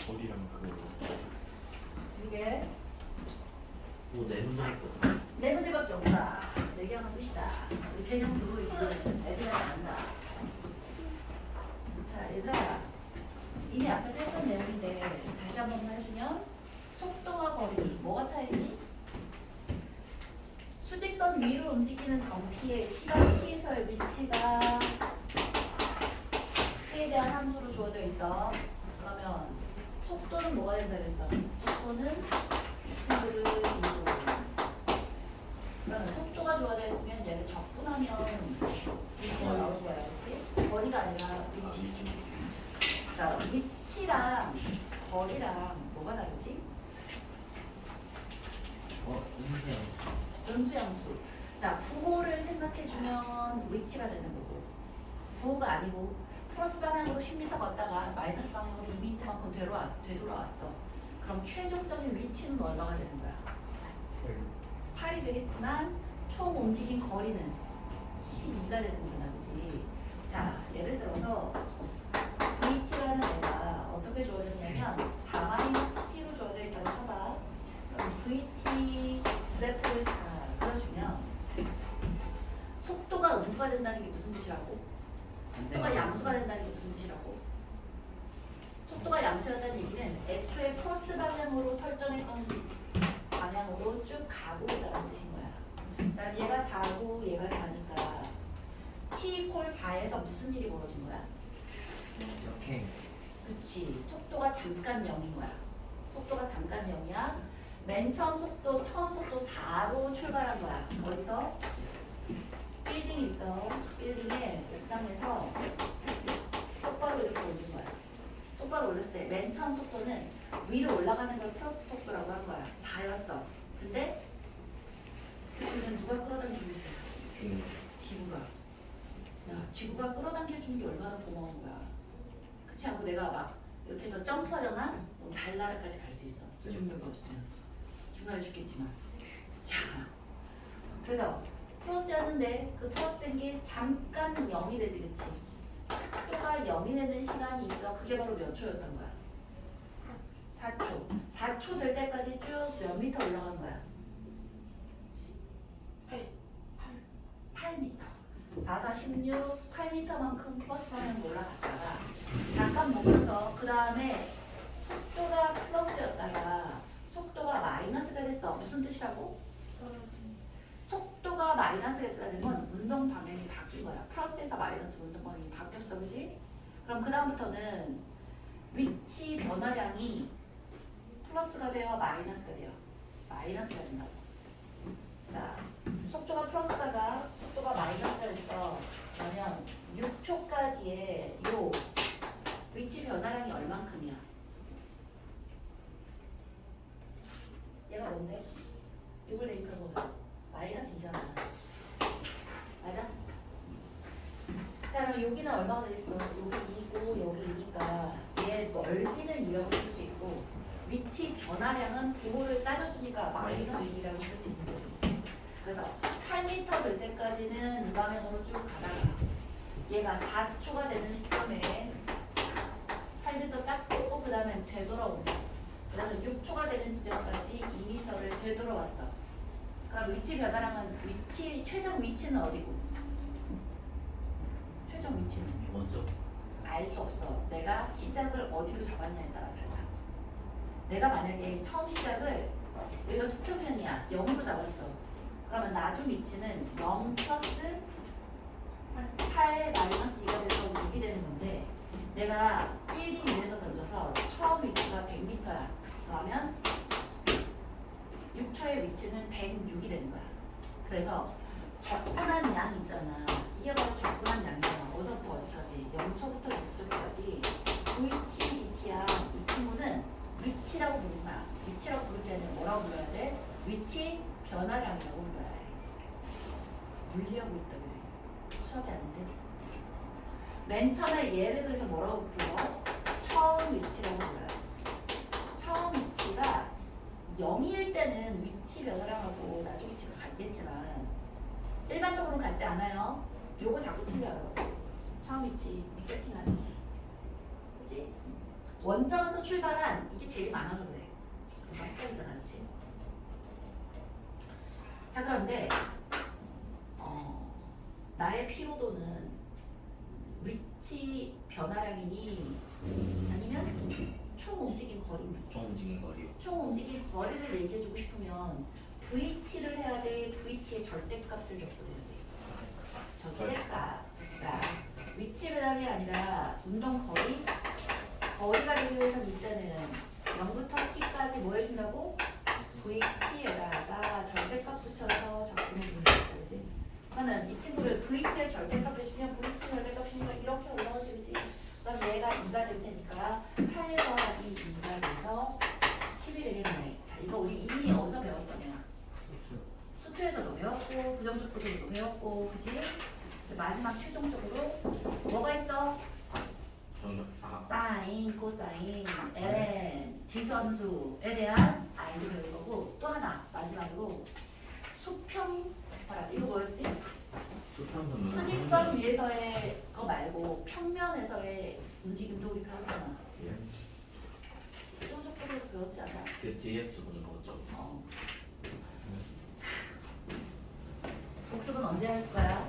거리랑 그거. 이게 뭐네 문제였거든. 네 문제밖에 없다. 네 개 하면 끝이다. 이 개념도 이제 애들한테 안다. 자, 얘들아. 이미 아까 했던 내용인데 다시 한 번만 해주면 속도와 거리 뭐가 차이지? 수직선 위로 움직이는 점피의 시간 t에서의 위치가 t에 대한 함수로 주어져 있어. 그러면 속도는 뭐가 된다 그랬어? 속도는 이 친구를 이로. 그러면 속도가 주어져 있으면 얘를 적분하면 위치가 나오는 거야, 그렇지? 거리가 아니라 위치. 자, 위치랑 거리랑 뭐가 다르지? 인생. 음수양수. 자, 부호를 생각해주면 위치가 되는 거고, 부호가 아니고 플러스 방향으로 10m 걷다가 마이너스 방향으로 2m만큼 되돌아왔어. 그럼 최종적인 위치는 얼마가 되는 거야? 8이 되겠지만 총 움직인 거리는 12가 되는 거잖아, 그치? 자, 예를 들어서 VT라는 애가 어떻게 주어졌냐면 4-T로 주어져 있다고 쳐봐. 그럼 VT 그래프를 잘 그려주면 속도가 음수가 된다는 게 무슨 뜻이라고? 속도가 양수가 된다는 게 무슨 뜻이라고? 속도가 양수였다는 얘기는 애초에 플러스 방향으로 설정했던 방향으로 쭉 가고 있다는 뜻인 거야. 자, 얘가 4고 얘가 4니까 t 콜 4에서 무슨 일이 벌어진 거야? 역행. 그치. 속도가 잠깐 0인 거야. 속도가 잠깐 0이야. 맨 처음 속도 4로 출발한 거야. 어디서? 빌딩 있어. 빌딩에 옥상에서 똑바로 이렇게 올린 거야. 똑바로 올렸을 때 맨 처음 속도는 위로 올라가는 걸 플러스 속도라고 한 거야. 4였어. 근데 그러면 누가 끌어당기고 있어? 지구가. 야, 지구가 끌어당겨주는 게 얼마나 고마운 거야. 그렇지 않고 내가 막 이렇게 해서 점프하잖아? 그럼 달나라까지 갈 수 있어. 중력이 없으면. 중간에 죽겠지만. 자, 그래서 플러스였는데 그 플러스된 게 잠깐 0이 되지, 그치? 속도가 0이 되는 시간이 있어. 그게 바로 몇 초였던 거야? 4초. 4초 될 때까지 쭉 몇 미터 올라간 거야? 8m. 4, 4, 16, 8m만큼 플러스 방향으로 올라갔다가 잠깐 멈춰서 그 다음에 속도가 플러스였다가 속도가 마이너스가 됐어. 무슨 뜻이라고? 속도가 마이너스가 됐다는 건 운동 방향이 바뀐 거야. 플러스에서 마이너스 운동 방향이 바뀌었어, 그지? 그럼 그 다음부터는 위치 변화량이 플러스가 돼요, 마이너스가 돼요? 마이너스가 된다고. 자, 속도가 플러스다가 속도가 마이너스가 됐어. 그러면 6초까지의 요 위치 변화량이 얼만큼이야? 얘가 뭔데? 6을 대입해보면 마이너스 2잖아. 맞아? 자, 그럼 여기는 얼마가 되겠어? 여기 2고 여기 2니까 얘 넓이는 2라고 쓸 수 있고 위치 변화량은 부호를 따져주니까 마이너스 2라고 쓸 수 있는 거지. 그래서 8m 될 때까지는 이 방향으로 쭉 가다가 얘가 4초가 되는 시점에 8m 딱 찍고 그 다음에 되돌아온다. 그래서 6초가 되는 지점까지 2m를 되돌아왔어. 그럼 위치 변화량은 최종 위치는 어디고? 최종 위치는? 먼저. 알 수 없어. 내가 시작을 어디로 잡았냐에 따라 달라. 내가 만약에 처음 시작을 여기가 수평면이야. 0으로 잡았어. 그러면 나중 위치는 0 플러스 8 마이너스 2가 돼서 6이 되는 건데 내가 빌딩 위에서 던져서 처음 위치가 100m야. 그러면 6초의 위치는 106이 되는 거야. 그래서 적분한 양 있잖아. 이게 바로 적분한 양이야. 어디서부터 어디까지? 0초부터 6초까지 VT, DT야. 이 친구는 위치라고 부르지 마. 위치라고 부를 게 아니라 뭐라고 불러야 돼? 위치 변화량이라고 불러야 해. 물리하고 있다, 그지? 수학이 아닌데? 맨 처음에 얘를 그래서 뭐라고 불러? 처음 위치라고 불러요. 처음 위치가 0일 때는 위치 변화량하고 나중 위치가 같겠지만 일반적으로는 같지 않아요. 요거 자꾸 틀려요. 처음 위치 세팅하는 거. 그치? 원점에서 출발한 이게 제일 많아서 그래. 다 헷갈리잖아, 그렇지? 자, 그런데 나의 피로도는 위치 변화량이니 아니면 총 움직임 거리니? 총 움직인 거리요. 총 움직임 거리를 얘기해주고 싶으면 VT를 해야 돼? VT의 절대값을 적어야 돼? 절대값. 자, 위치 변화량이 아니라 운동 거리? 거리가 되기 위해서 이때는 0부터 t까지 뭐 해준다고? VT에다가 절대값 붙여서 적분해 주는 거지. 그러면 이 친구를 VT의 절대값을 주면 VT 절대값 주면 이렇게 올라오지, 그지? 그럼 얘가 2가 될 테니까 8 더하기 2가 돼서 10이 되겠네. 자, 이거 우리 이미 어디서 배웠거냐? 수투에서도 배웠고 부정적도에서도 배웠고, 그지? 마지막 최종적으로 뭐가 있어? 사인, 코사인, ln, 지수함수에 대한 i도 배울 거고, 또 하나 마지막으로 수평, 봐라, 이거 뭐였지? 수평선 수직선 위에서의 거 말고 평면에서의 움직임도 우리 배웠잖아. 예. 수정적도에서 배웠지 않아? 그 DX 보는 거죠. 복습은 언제 할 거야?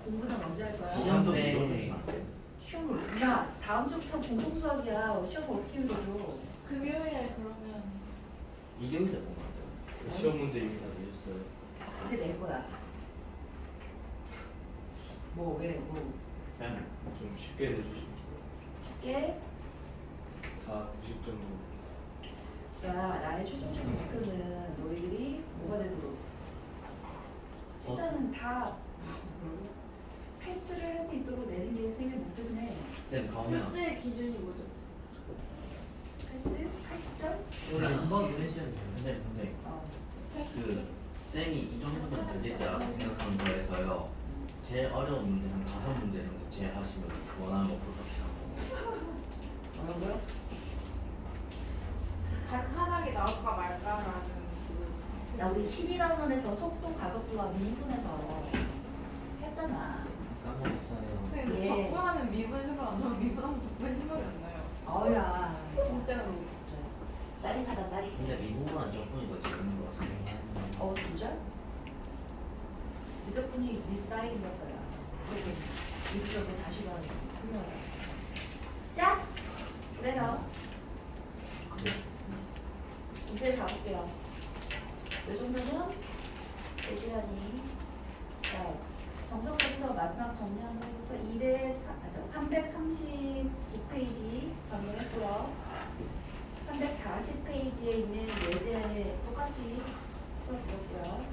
공부는 언제 할 거야? 시험도 네. 밀어주시면 안 돼요. 시험을, 야, 다음 주부터 공통수학이야. 시험을 어떻게 밀어줘? 금요일에 그러면 이경이대 보면 안 돼요. 시험 문제 이미 다 내셨어요. 이제 낼 거야. 뭐, 왜, 뭐. 그냥 좀 쉽게 내주시면 쉽게. 다 90점 정도. 야, 나의 최종적 목표는 너희들이 뭐가 되도록. 일단은 다 패스를 할 수 있도록 내는 게 쌤의 목표긴 해. 쌤 가면 패스의 기준이 뭐죠? 패스? 80점? 우리 한번 유리시험 선생님 그 쌤이 이 정도면 되겠지라고 생각하는 거에서요. 제일 어려운 문제 한 5문제 정도 제하시면 원하는 거 볼까요? 뭐라고요? 발산하게 나올까 말까라는 그 야, 우리 12단원에서 속도, 가속도와 미분해서 했잖아. 까먹었어요. 근데 예. 적분하면 미분 생각 안 나고 미분하면 적분 생각이 안 나요. 어우야. 진짜로. 짜릿하다, 짜릿해. 근데 미국은 적분이 더 재밌는 것 같습니다. 진짜? 미적분이 네 스타일인 것 같아요. 그리고 미적으로 다시 봐야 훌륭하다. 자, 그래서 문제 가볼게요. 이 정도는 예지연이 자, 정석에서 마지막 정리한 거니까 339페이지 방문했고요. 340페이지에 있는 예제를 똑같이 풀어드렸고요.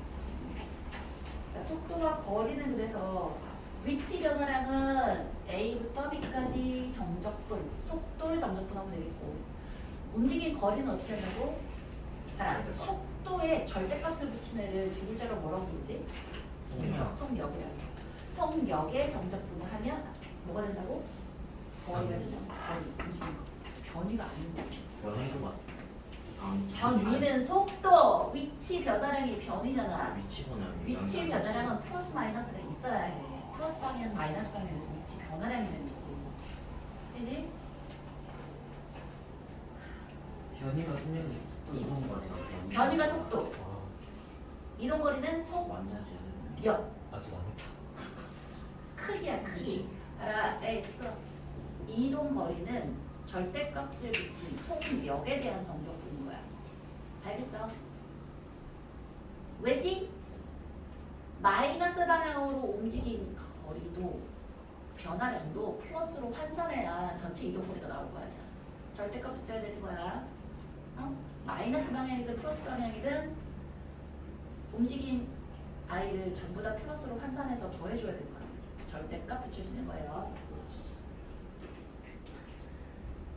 자, 속도와 거리는 그래서 위치 변화량은 A부터 B까지 정적분, 속도를 정적분하면 되겠고, 움직인 거리는 어떻게 한다고? 속도에 절대값을 붙인 애를 두 글자로 뭐라고 부르지? 속력이라고. 속력에 정적분을 하면 뭐가 된다고? 거리가 된다. 거리, 움직임. 변위가 아닌 거죠. 변화도 맞. 변위는 속도, 위치 변화량이 변이잖아. 위치 변화량. 위치 변화량은 플러스 마이너스가 있어야 해. 플러스 방향, 마이너스 방향에서 위치 변화량이 되는 거고. 그지? 변이가 그냥 이동 거리가 변이가 속도, 이동 거리는 완전 제대로. 속력. 아직 안 했다. 크기야, 크기. 알아, 지금 이동 거리는 절대값을 붙인 속력에 대한 정적분인 거야. 알겠어? 왜지? 마이너스 방향으로 움직인 거리도 변화량도 플러스로 환산해야 전체 이동 거리가 나올 거 아니야. 절대값 붙여야 되는 거야. 마이너스 방향이든 플러스 방향이든 움직인 i를 전부 다 플러스로 환산해서 더해줘야 될 거야. 절대값 붙여주는 거예요.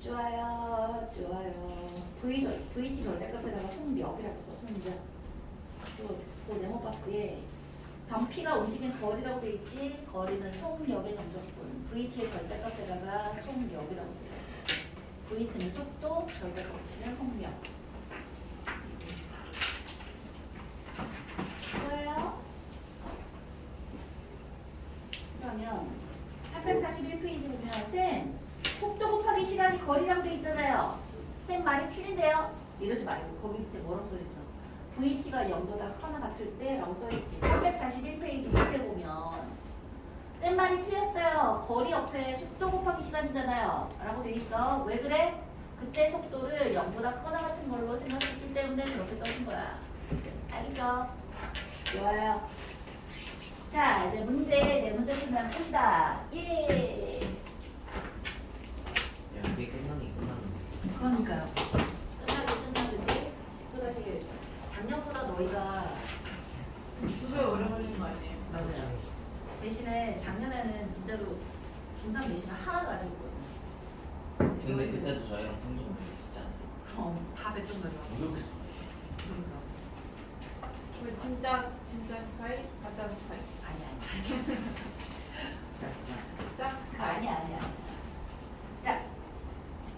좋아요, 좋아요. VT 절대값에다가 속력이라고 써, 속력. 그 네모 박스에 점피가 움직인 거리라고 돼 있지. 거리는 속력의 정적분. VT의 절대값에다가 속력이라고 써요. VT는 속도, 절대값 붙이면 속력. 좋아요. 그러면 341페이지 보면 쌤 속도 곱하기 시간이 거리랑 돼 말이 틀린데요? 이러지 말고 거기 밑에 뭐라고 써있어? VT가 0보다 커나 같을 때 라고 써있지. 341페이지 밑에 보면 쌤 말이 틀렸어요. 거리 옆에 속도 곱하기 시간이잖아요. 라고 돼 있어. 왜 그래? 그때 속도를 0보다 커나 같은 걸로 생각했기 때문에 그렇게 써준 거야. 알겠죠? 좋아요. 자, 이제 문제, 네 문제 풀면 끝이다. 예. 야, 이게 끝나긴 끝나는 그러니까요. 끝나지. 또 사실 작년보다 너희가 2배 오래 걸리는 거 아니에요? 맞아요. 대신에 작년에는 진짜로 중3 대신에 하나도 안 해줬거든. 근데 그때도 저희랑 성적 진짜 그럼 다 100점 가져왔어. 무력했어. 그러니까. 우리 진짜 스카이? 가짜 스카이? 아니. 가짜 스카이? 아니. 자,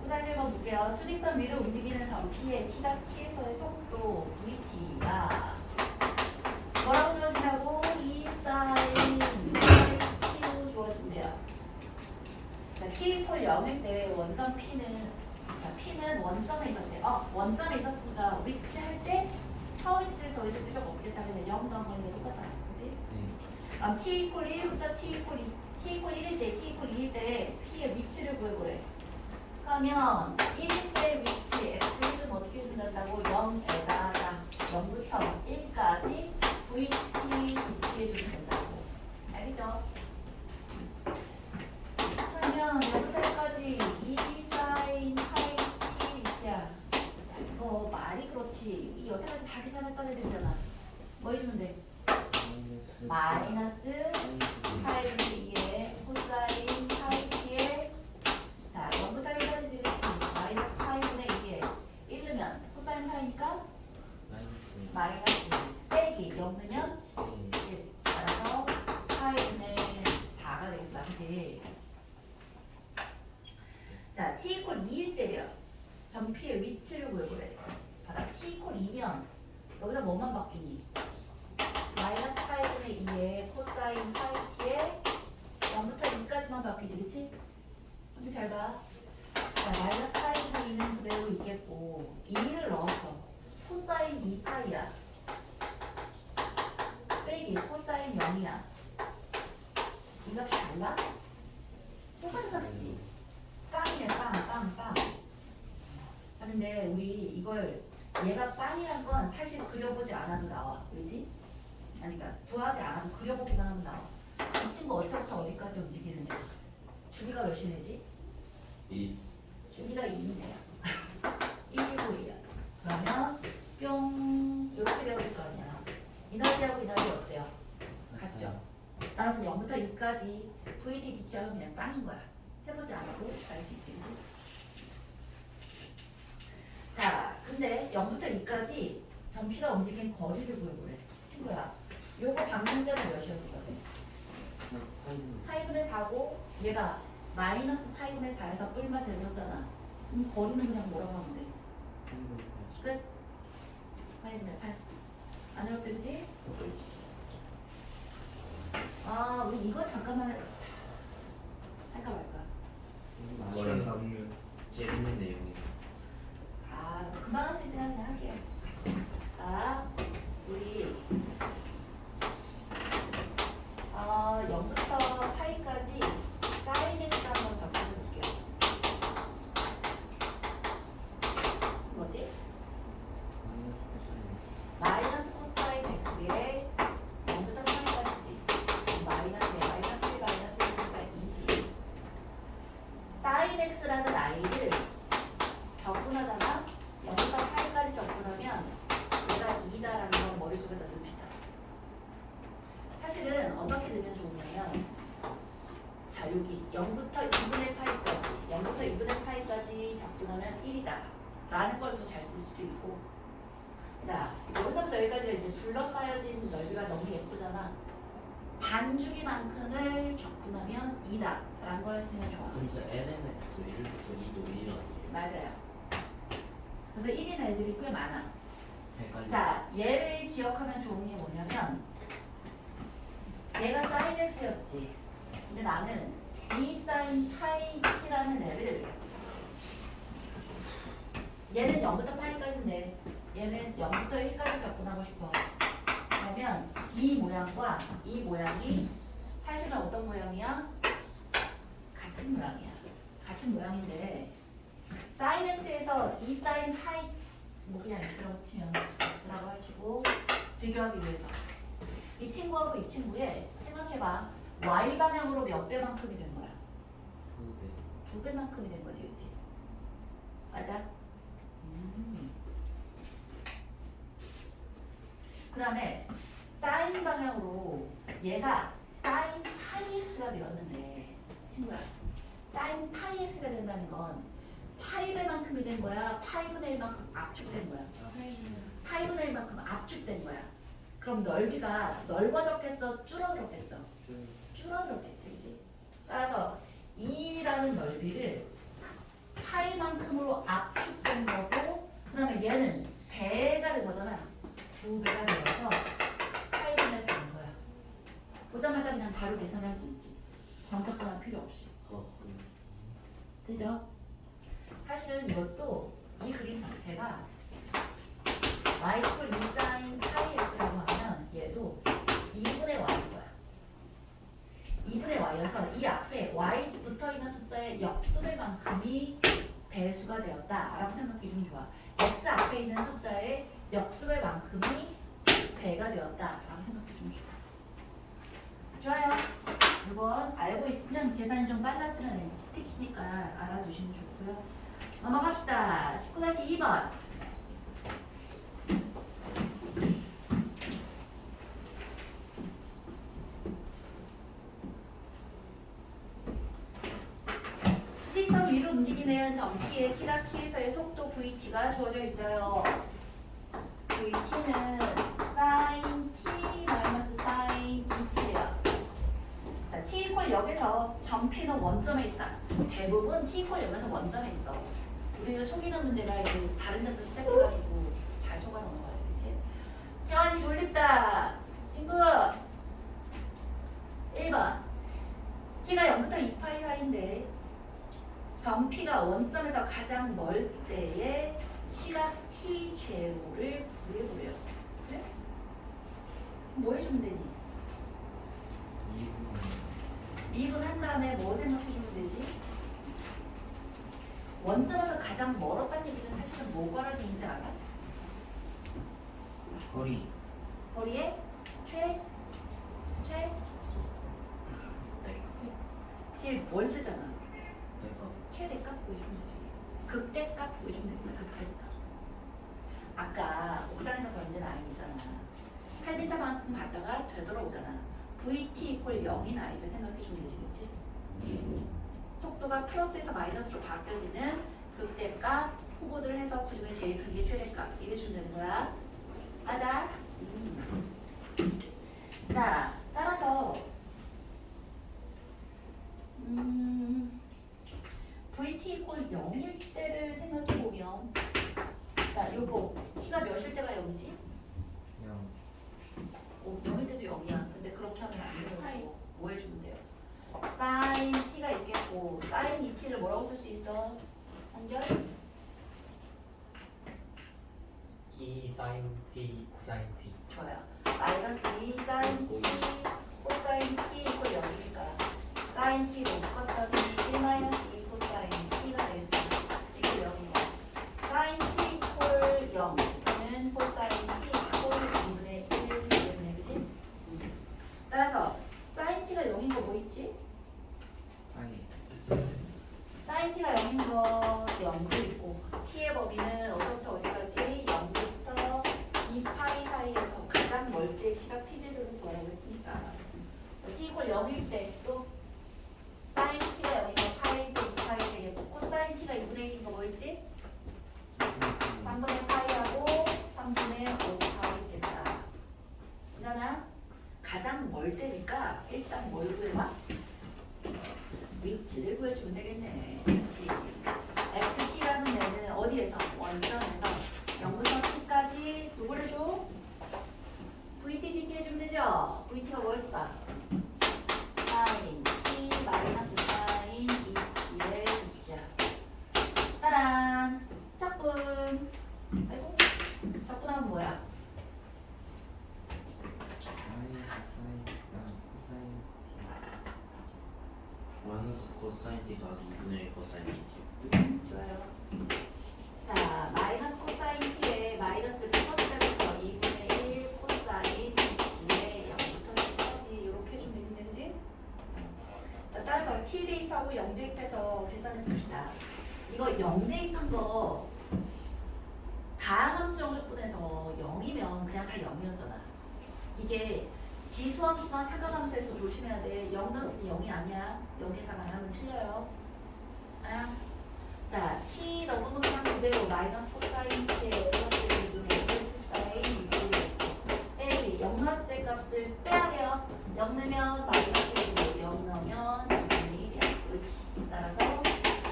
19단 1번 볼게요. 수직선 위를 움직이는 점 P의 시각 T에서의 속도 VT가 뭐라고 주어진다고? E 사인 T로 주어진대요. 자, T 폴 0일 때 원점 P는 원점에 있었대. 원점에 있었으니까 위치할 때 처음 위치를 더해줄 필요가 없겠다. 근데 0 더한 거니까 똑같다. 그치? 그럼 T 이퀄 1부터 T 이퀄 1일 때, T 이퀄 2일 때 P의 위치를 구해보래. 그러면 1일 때 위치 X1은 어떻게 준다고? 0에다가 0부터 1까지 VT 구해주면 된다고. 알겠죠? 그러면 0부터 1까지 2 사인 파이 T 위치야. 이거 말이 그렇지. 이 여태까지 다 계산을 떠내야 되잖아. 뭐 해주면 돼? 마이너스 파이 2에 코사인 파이 T에 자 0부터 1까지 그치? 마이너스 파이분의 2에 1 넣으면 코사인 파이니까 마이너스 빼기 0 넣으면 1 따라서 파이분의 4가 되겠다. 그치? 자 T 이퀄 2일 때려 점 P의 위치를 구해보래. 봐라 T 이퀄 2면 여기서 뭐만 바뀌니? 마이너스 파이분의 2에 코사인 파이 T에 0부터 2까지만 바뀌지, 그치? 근데 잘 봐. 자, 마이너스 파이분의 2는 그대로 있겠고 2를 넣었어. 코사인 2파이야. 빼기 코사인 0이야. 이 값이 달라? 똑같은 값이지. 빵이네, 빵. 자, 근데 우리 이걸 얘가 빵이란 건 사실 그려보지 않아도 나와. 왜지? 아니, 그러니까 구하지 않아도 그려보기만 하면 나와. 이 친구 어디서부터 어디까지 움직이느냐? 주기가 몇이네지? 2 주기가 2이네요. 1이고 2야. 그러면 뿅 이렇게 되어질 거 아니야. 이 넓이하고 이 넓이 어때요? 같죠? 따라서 0부터 2까지 VT BT하면 그냥 빵인 거야. 해보지 않아도 알 수 있지, 그치? 자, 근데 0부터 2까지 점 P가 움직인 거리를 구해보래. 친구야, 요거 방문자는 몇이었어? 파이분의 4고 얘가 마이너스 파이분의 4에서 뿔마 제로였잖아. 그럼 거리는 그냥 뭐라고 하면 돼? 끝? 파이분의 8. 안 해도 되지? 그렇지. 아, 우리 이거 잠깐만 할까 말까? 시간 남으면 재밌는 내용이 아, 금방 할 수 있으면 그냥 할게요. 자, 우리 0부터 파이까지 사인 x 한번 적어볼게요. 뭐지? 마이너스 코사인 x에 0부터 파이까지지. 마이너스 1, 마이너스 1이니까 2지. 사인 x라는 i를 적분하잖아. 0부터 8까지 적분하면 얘가 2다라는 건 머릿속에다 넣읍시다. 사실은 어떻게 넣으면 좋으냐면 자 여기 0부터 2분의 파이까지 0부터 2분의 파이까지 적분하면 1이다 라는 걸 더 잘 쓸 수도 있고 자 여기서부터 여기까지 이제 둘러싸여진 넓이가 너무 예쁘잖아. 반주기만큼을 적분하면 2다 라는 걸 쓰면 좋아. 그래서 lnx 1부터 2도 1이라고 맞아요. 그래서 1인 애들이 꽤 많아. 헷갈려. 자, 얘를 기억하면 좋은 게 뭐냐면 얘가 사인 x였지. 근데 나는 2 사인 파이 t라는 애를 얘는 0부터 파이까지인데 얘는 0부터 1까지 접근하고 싶어. 그러면 이 모양과 이 모양이 사실은 어떤 모양이야? 같은 모양이야. 같은 모양인데 사인 x에서 이 사인 파이 뭐 그냥 x라고 치면 x라고 하시고 비교하기 위해서 이 친구하고 이 친구의 생각해봐. y 방향으로 몇 배만큼이 된 거야? 2배만큼이 된 거지, 그치? 맞아? 그 다음에 사인 방향으로 얘가 사인 파이 x가 되었는데 친구야 사인 파이 x가 된다는 건 파이배만큼이 된 거야? 파이분의 1만큼 압축된 거야? 파이분의 1만큼 압축된 거야. 그럼 넓이가 넓어졌겠어? 줄어들었겠어? 줄어들었겠지, 그치? 따라서 2라는 넓이를 파이만큼으로 압축된 거고 그 다음에 얘는 배가 된 거잖아. 2배가 되어서 파이분의 4인 거야. 보자마자 그냥 바로 계산할 수 있지. 광격분할 필요 없이. 그죠? 사실은 이것도 이 그림 자체가 y equal 2 sin 파이 x라고 하면 얘도 2분의 y인 거야. 2분의 y여서 이 앞에 y 붙어있는 숫자의 역수배만큼이 배수가 되었다 라고 생각해 주면 좋아. x 앞에 있는 숫자의 역수배만큼이 배가 되었다 라고 생각해 주면 좋아. 좋아요. 이건 알고 있으면 계산이 좀 빨라지는 스틱이니까 알아두시면 좋고요. 넘어갑시다. 19-2번. 수직선 위로 움직이는 점피의 시각 t에서의 속도 vt가 주어져 있어요. vt는 sin t 마이너스 sin 2t예요. 자, t 이퀄 0에서 점피는 원점에 있다. 대부분 t 이퀄 0에서 원점에 있어. 우리를 속이는 문제가 이제 다른 데서 시작해가지고 잘 속아 넘어가지, 그치? 태환이 졸립다. 친구 1번 t가 0부터 2파이 사이인데 점 p가 원점에서 가장 멀 때의 시각 t 제로를 구해보래요. 그래? 뭐 해주면 되니? 미분한 다음에 뭐 생각해주면 되지? 원점에서 가장 멀었다는 얘기는 사실은 뭐가를 되는지 알아? 거리의 제일 멀대잖아. 최대값 보여주면 되지. 극대값 보여주면 됩니다. 극대값. 아까 옥상에서 던진 아이잖아. 8m만큼 갔다가 되돌아오잖아. VT 이퀄 0인 아이를 생각해주면 되지, 그치? 속도가 플러스에서 마이너스로 바뀌어지는 극대값 후보들을 해서 그 중에 제일 크게 최대값 이래주면 되는 거야. 맞아? 자, 따라서 VT 이퀄 0일 때를 생각해보면 자, 요거 t가 몇일 때가 0이지? 0일 때도 0이야. 근데 그렇게 하면 안 돼요. 뭐 해주면 돼요? sin t가 있겠고 sin 2t를 뭐라고 쓸 수 있어? 한결? 2 sin t 코사인 t. 좋아요. 마이너스 2 sin t 코사인 t 이퀄 0이니까 sin t로 묶었더니 1 마이너스 2 코사인 t가 되겠다. 이거 0이고 sin t 이퀄 0 이거는 코사인 t 이퀄 2분의 1 때문에 그치? 따라서 sin t가 0인 거 뭐 있지? sin t가 0인 거 0도 있고 t의 범위는 어디부터 어디까지? 0부터 2파이 사이에서 가장 멀 때 시각 t제로를 구하라고 했으니까 t 이퀄 0일 때 또 sin t가 0인 거 파이 때 2파이 되겠고 코사인 t가 2분의 1인 거 뭐 있지? 3분의 파이하고 3분의 5파이 있겠다. 그잖아? 가장 멀 때니까 일단 뭘 구해봐? 위치를 구해주면 되겠네. 위치. xt라는 애는 어디에서? 원점에서 0부터 t까지 누구를 줘? vt dt 해주면 되죠? vt가 뭐였다? sin t 마이너스 sin 2t의 2t야. 따란! 짝분! 아이고 적분하면 뭐야? 마이너스 코사인 t 더하기 2분의 1 코사인 t. 좋아요. 자, 마이너스 코사인 t에 마이너스 플러스에서 2분의 1 코사인 2의 0부터 10까지 이렇게 해주면 되겠네, 그지? 자, 따라서 t 대입하고 0 대입해서 계산해 봅시다. 이거 0 대입한 거 다항함수 정적분에서 0이면 그냥 다 0이었잖아. 이게 지수함수나 상각함수에서 조심해야 돼. 0 넣었을 때 0이 아니야. 0 계산 안 하면 틀려요. 아. 자, t 넣으면 그냥 그대로 마이너스 코사인 t의 플러스 2분의 1 코사인 2분의 1 0 넣었을 때 값을 빼야 돼요. 0 넣으면 마이너스 1이고 0 넣으면 2분의 1이야. 그렇지. 따라서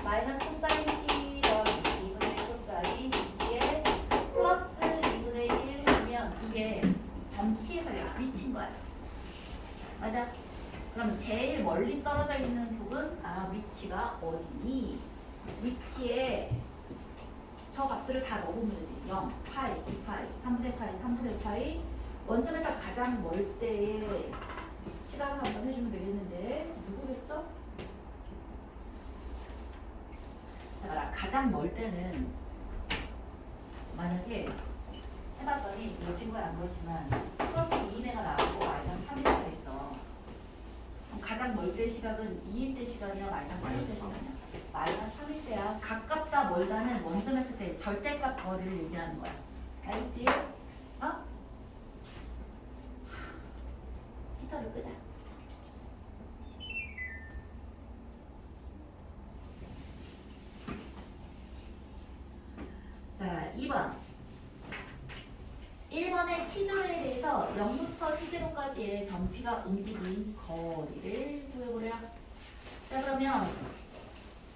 마이너스 코사인 t 더하기 2분의 1 코사인 2t의 플러스 2분의 1 하면 이게 점 t에서 위치인 거야. 맞아? 그럼 제일 멀리 떨어져 있는 부분, 위치가 어디니? 위치에 저 값들을 다 넣어보면 되지. 0, 파이, 2파이, 3분의 파이, 3분의 파이. 원점에서 가장 멀 때의 시각을 한번 해주면 되겠는데 누구겠어? 자, 봐라. 가장 멀 때는 만약에 해봤더니 놓친 건 안 그렇지만 플러스 2인회가 나오고 마이너스 3인회가 있어. 그럼 가장 멀 때 시각은 2일 때 시간이야? 마이너스 3일 때 시간이야? 마이너스 3일 때야. 가깝다 멀다는 원점에서 때 절대값 거리를 얘기하는 거야. 알겠지? 어? 히터를 끄자. 자, 2번. 1번의 t0에 대해서 0부터 t0까지의 점피가 움직인 거리를 구해보려. 자, 그러면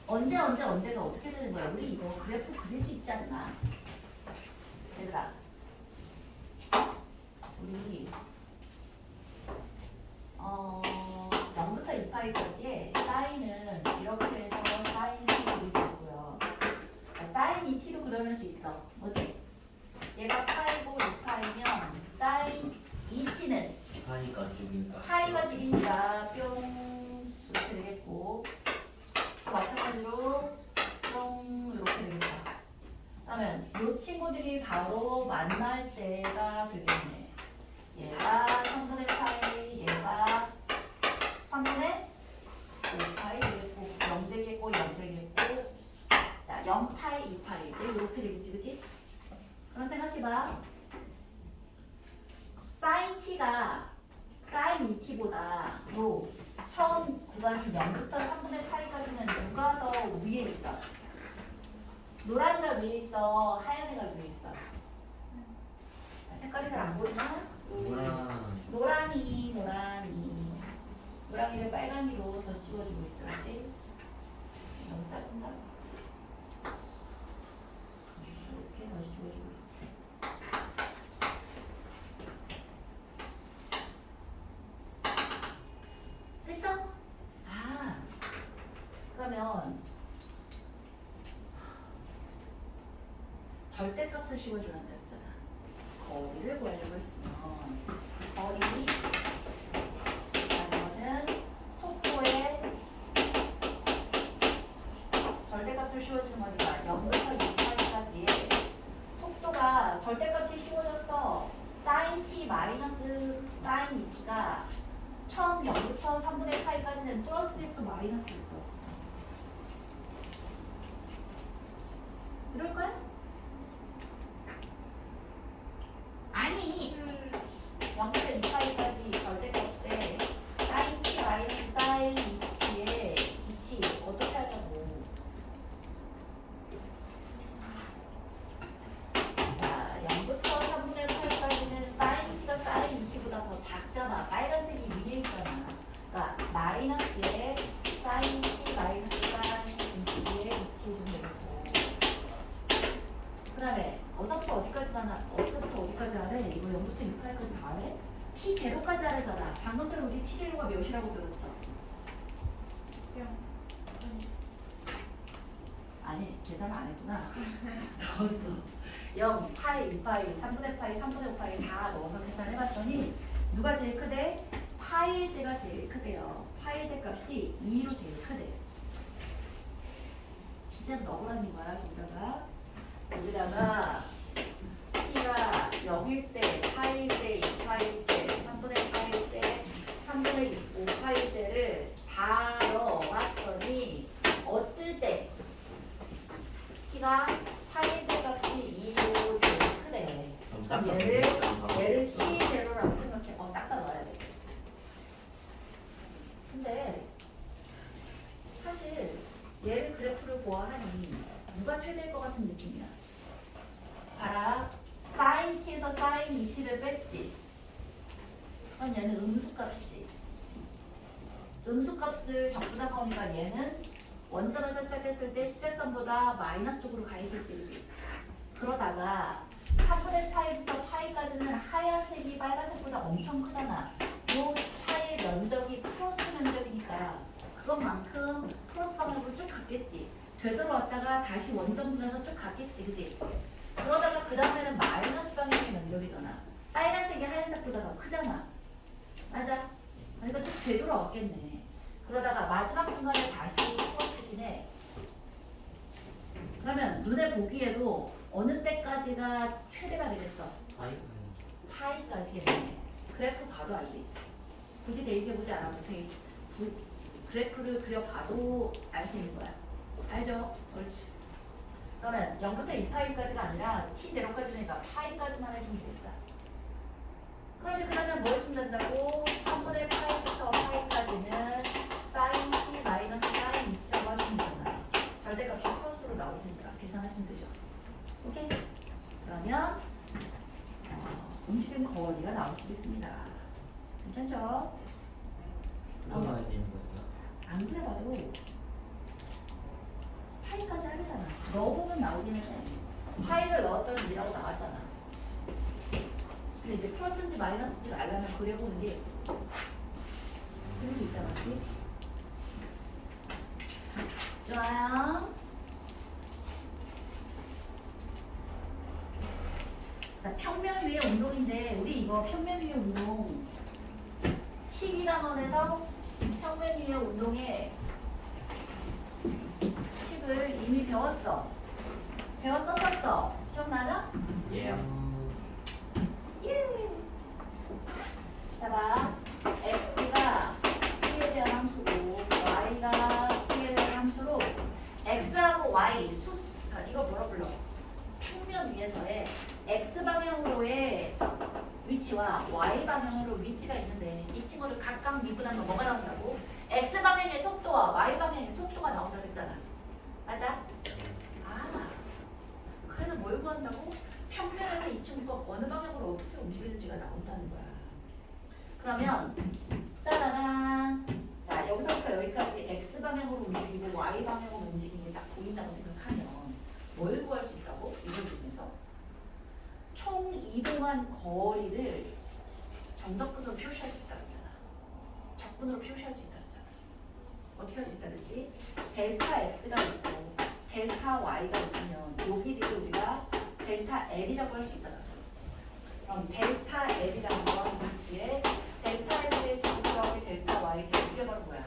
언제가 어떻게 되는 거야? 우리 이거 그래프 그릴 수 있지 않나? 얘들아, 우리 0부터 2파이까지의 사인은 이렇게 해서 사인 t 그릴 수 있고요. 사인 2t도 그려낼 수 있어. 뭐지? 얘가 파이고 2파이면 사인 2t는 파이가 죽인다. 파이가 죽이니까 뿅 이렇게 되겠고, 또 마찬가지로 뿅 이렇게 되겠다. 그러면 이 친구들이 바로 만날 때가 되겠네. 얘가 3분의 파이, 얘가 3분의 5파이 되겠고, 0 되겠고, 0 되겠고, 자 0파이, 2파이 때 이렇게 되겠지, 그치? 그럼 생각해봐. 사인 t가 사인 2t보다 요 처음 구간인 0부터 3분의 파이까지는 누가 더 위에 있어? 노란이가 위에 있어? 하얀 애가 위에 있어? 자, 색깔이 잘 안 보이나? 노란이. 노란이를 빨간이로 더 씌워주고 있어, 그치? 너무 짧은가? 이렇게 더 씌워주고 있어. 됐어? 그러면 절대값을 씌워주면 됐잖아. 거리를 구하려고 했으면 거리 아니면은 속도의 절대값을 씌워주는 거니까 0부터 2까지의 속도가 절대값이 씌워졌어. 사인 t 마이너스 사인 2t가 처음 0부터 3분의 파이까지는 플러스 있어, 마이너스 있어? 이럴 거야? 아니, 0부터 2파이까지 절대값에 사인 t 마이너스 사인 2t에 2t 어떻게 하냐고. 자, 0부터 3분의 8까지는 사인 t가 사인 2t보다 더 작잖아. 빨간색이 위에 있잖아. 그러니까 마이너스에 사인 t 마이너스 사인 2t에 2t 해주면 되겠고, 그 다음에 어서부터 어디까지 하래? 이거 0부터 6파이까지 다 해? t0까지 하래잖아. 방금 전에 우리 t0가 몇이라고 배웠어? 아니, 계산 안 했구나. 넣었어. 0, 파이, 2파이, 3분의 파이, 3분의 5파이 다 넣어서 계산해봤더니 누가 제일 크대? 파일 때가 제일 크대요. 파일 때 값이 2로 제일 크대. 진짜 넣으라는 거야, 저기다가. 여기다가 t가 0일 때, 파일 때, 2파일 때, 3분의 파일 때, 3분의 5파일 때를 다 넣어봤더니 어떨 때 t가 파일 때 값이 2로 제일 크대. 그럼 싹다 그럼 얘를 t 제로라고 생각해. 싹 다 넣어야 돼. 근데 사실 얘를 그래프를 보아하니 누가 최대일 것 같은 느낌이야. 봐라. sin t에서 sin 2t를 뺐지. 그럼 얘는 음수값이지. 음수값을 전부 다 거니까 얘는 원점에서 시작했을 때 시작점보다 마이너스 쪽으로 가야겠지, 그지? 그러다가 3분의 파이부터 파이까지는 하얀색이 빨간색보다 엄청 크잖아. 요 사이의 면적이 플러스 면적이니까 그것만큼 플러스 방향으로 쭉 갔겠지. 되돌아왔다가 다시 원점 지나서 쭉 갔겠지, 그지? 그러다가 그 다음에는 마이너스 방향의 면적이잖아. 빨간색이 하얀색보다 더 크잖아. 맞아? 그러니까 쭉 되돌아왔겠네. 그러다가 마지막 순간에 다시 플러스긴 해. 그러면 눈에 보기에도 어느 때까지가 최대가 되겠어? 파이? 파이까지겠네. 그래프 봐도 알 수 있지. 굳이 대입해보지 않아도 그래프를 그려봐도 알 수 있는 거야. 알죠? 옳지. 그러면 0부터 2파이까지가 아니라 t0까지니까 파이까지만 해주면 되겠다. 그럼 이제 그 다음에 뭐 해주면 된다고? 3분의 파이부터 파이까지는 sin t 마이너스 sin 2t라고 하시면 되잖아요. 절대값이 플러스로 나올 테니까 계산하시면 되죠. 오케이? 그러면 움직임 거리가 나올 수 있습니다. 괜찮죠? 풀어놔야 되는 거예요. 안 그래봐도 파이까지 하겠잖아. 넣어보면 나오긴 해. 파이를 넣었더니 2라고 나왔잖아. 근데 이제 플러스인지 마이너스인지 알려면 그려보는 게 예쁘지. 그릴 수 있잖아, 그치? 좋아요. 자, 평면 위의 운동인데 우리 이거 평면 위의 운동 12단원에서 평면 위의 운동의 식을 이미 배웠어. 배웠었어. 기억나나? 예. 예. 자, 봐. x가 t에 대한 함수고 y가 t에 대한 함수로 x하고 y 자, 이거 뭐라 불러? 평면 위에서의 x 방향으로의 위치와 y 방향으로 위치가 있는데 이 친구를 각각 미분하면 뭐가 나온다고? x 방향의 속도와 y 방향의 속도가 나온다고 했잖아. 맞아? 아, 그래서 뭘 구한다고? 평면에서 이 친구가 어느 방향으로 어떻게 움직이는지가 나온다는 거야. 그러면 따라란. 자, 여기서부터 여기까지 x 방향으로 움직이고 y 방향으로 움직이는 게 딱 보인다고 생각하면 뭘 구할 수 있다고? 이걸 통해서 총 이동한 거리를 정적분으로 표시할 수 있다고 했잖아. 적분으로 표시할 수 있다고 했잖아. 어떻게 할 수 있다고 했지? 델타 x가 있고 델타 y가 있으면 요 길이를 우리가 델타 l이라고 할 수 있잖아. 그럼 델타 l이라는 건 뒤에 델타 x의 제곱 더하기 델타 y 제곱 이게 바로 뭐야?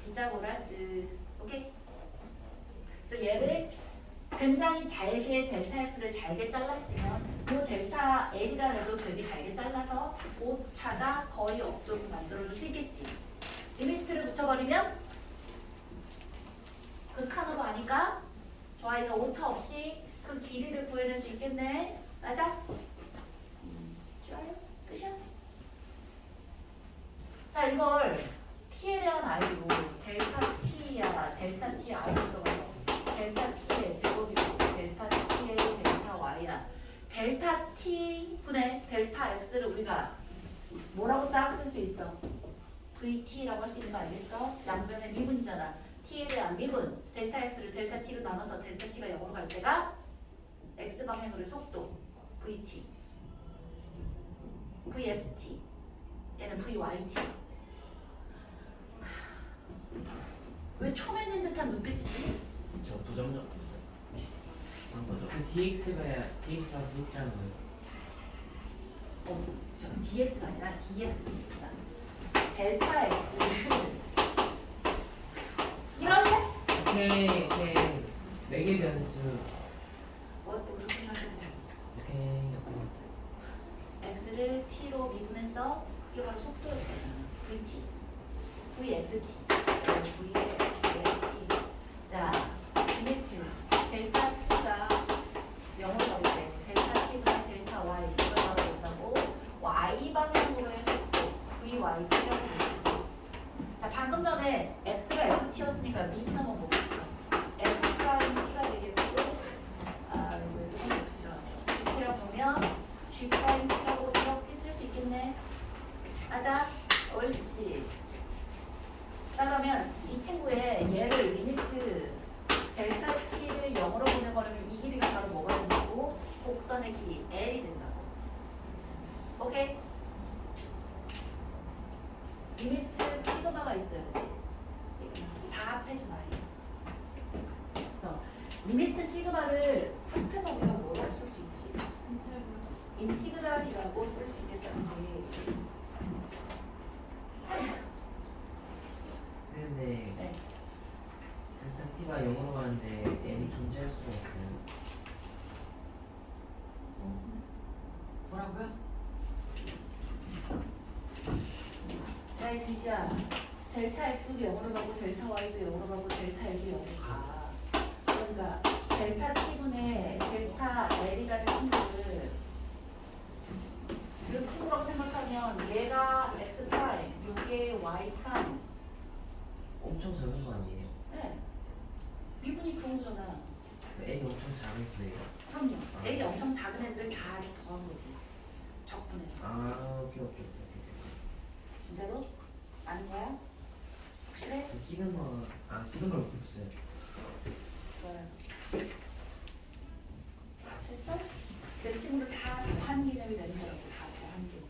피타고라스. 오케이? 그래서 얘를 굉장히 잘게 델타 x를 잘게 잘랐으면 그 델타 l이라는 애도 되게 잘게 잘라서 오차가 거의 없도록 만들어줄 수 있겠지. 리미트를 붙여버리면 극한으로 하니까 저 아이가 오차 없이 그 길이를 구해낼 수 있겠네. 맞아? 좋아요. 끝이야. 자, 이걸 t에 대한 i로 델타 t야 델타 t i 들어가서 델타 t의 제곱이고 델타 t의 델타 y야. 델타 t 분의 델타 x를 우리가 뭐라고 딱 쓸 수 있어? vt라고 할 수 있는 거 아니겠어? 양변의 미분이잖아. t에 대한 미분 델타 x를 델타 t로 나눠서 델타 t가 0으로 갈 때가 x 방향으로의 속도 vt vxt 얘는 vyt. 왜 초면인 듯한 눈빛이지? 저 부정적. 한 거죠. 그 DX가 VT라는 거예요. 저 dx가 아니라 dx가 델타 x를 이럴래? 오케이. 매개 변수. 그렇게 생각하세요. 오케이. x를 t로 미분해서 그게 바로 속도였잖아. vt, vxt, vxt. 자, 리미트 델타 t가 0으로 가고 때 델타 t가 델타 y 이걸 바로 본다고 y 방향으로의 속도 vyt라고 부르고. 자, 방금 전에 x가 ft였으니까 미분 한번 보겠어. f 프라임 t가 되겠고, 왜 그런 거 들어갔어? t라고 보면 g 프라임 t라고 이렇게 쓸 수 있겠네. 맞아? 옳지. 자, 그러면 이 친구의 얘를 리미트 델타 t를 0으로 보내버리면 이 길이가 바로 뭐가 된다고? 곡선의 길이 L이 된다고. 오케이? 리미트 시그마가 있어야지. 시그마. 다 합해지 마요. 그래서 리미트 시그마를 합해서 우리가 뭐라고 쓸 수 있지? 인티그랄이라고 쓸 수 있겠다지. 근데 네. 델타 T가 0으로 가는데 N이 존재할 수가 있어요. 뭐라고요? 야, 이 지시야. 델타 x도 0으로 가고 델타 y도 0으로 가고 델타 l도 0으로 가. 그러니까 델타 t분의 델타 l이라는 친구를 이 친구라고 생각하면 얘가 x 프라임, 요게 y 프라임. 엄청 작은 거 아니에요? 네. 미분이 그런 거잖아. 그 N이 엄청 작은 수예요. 그럼요. l이 엄청 작은 애들을 다 이렇게 더한 거지. 적분해서. 아, 오케이. 진짜로? 아는 거야? 확실해? 그 시그마를 풀었어요. 좋아요. 됐어? 내 친구를 다 더한 개념이 되는 거라고. 다 더한 개념.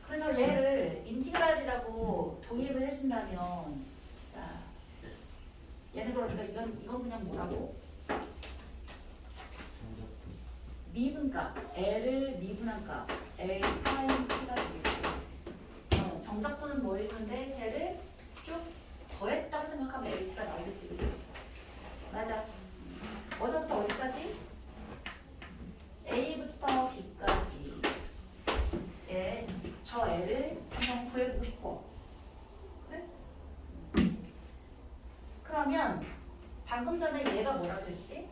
그래서 얘를 인티그랄이라고 도입을 해준다면, 자, 얘는 그러니까 이건 그냥 뭐라고? 미분값, L을 미분한 값, L 프라임 T가 되겠고, 정적분은 뭐 해주는데 쟤를 쭉 더했다고 생각하면 LT가 나오겠지, 그치? 맞아. 어디서부터 어디까지? A부터 B까지. 예, 저 L을 한번 구해보고 싶어. 그래? 그러면 방금 전에 얘가 뭐라고 했지?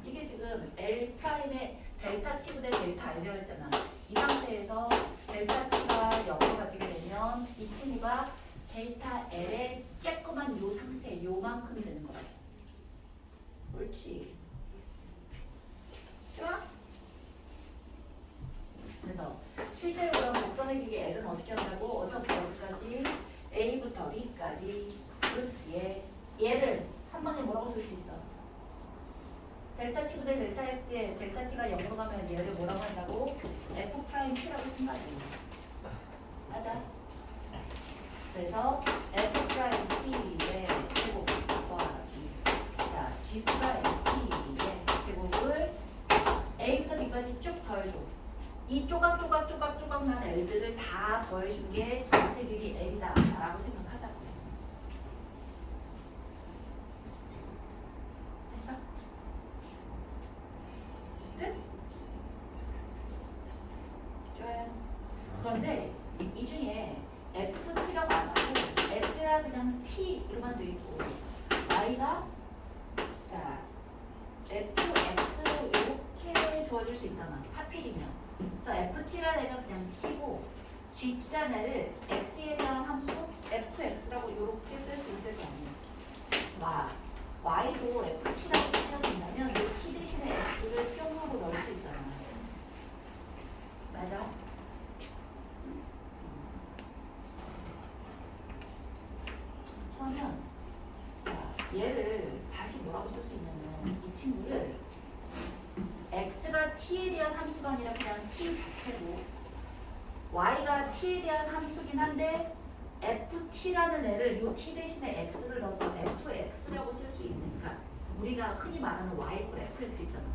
이게 지금 L 프라임의 델타 T분의 델타 L이라고 했잖아. 이 상태에서 델타 T가 0을 가지게 되면 이 친구가 델타 L의 조그만 요 상태, 요만큼이 되는 거야. 옳지. 좋아? 그래서 실제로 그럼 곡선의 길이 L은 어떻게 한다고? 어디서부터 어디까지? A부터 B까지. 그렇지. 얘를 한 번에 뭐라고 쓸 수 있어? 델타 t분의 델타 x에 델타 t가 0으로 가면 얘를 뭐라고 한다고? f 프라임 t라고 쓴다. 맞아. 그래서 f 프라임 t의 제곱 더하기 자 g 프라임 t의 제곱을 a부터 b까지 쭉 더해줘. 이 조각 난 L들을 다 더해준 게 전체 길이 L이다 라고 생각하자고. 됐어? 끝? 좋아요. 그런데 이 중에 FT라고 안 하고 X가 그냥 T 이로만 돼 있고 Y가 자 FX로 이렇게 주어질 수 있잖아. 하필이면 저 FT라는 애가 그냥 T고 GT라는 애를 X에 대한 함수 FX라고 이렇게 쓸 수 있을 거 아니야. Y도 FT라고 쓰여진다면 이 T 대신에 X를 뿅하고 넣을 수 있잖아. 맞아? 그러면 자 얘를 다시 뭐라고 쓸 수 있냐면 이 친구를 X가 T에 대한 함수가 아니라 그냥 T 자체고 Y가 T에 대한 함수긴 한데 FT라는 애를 이 T 대신에 X를 넣어서 FX라고 쓸 수 있는가? 우리가 흔히 말하는 y fx 있잖아.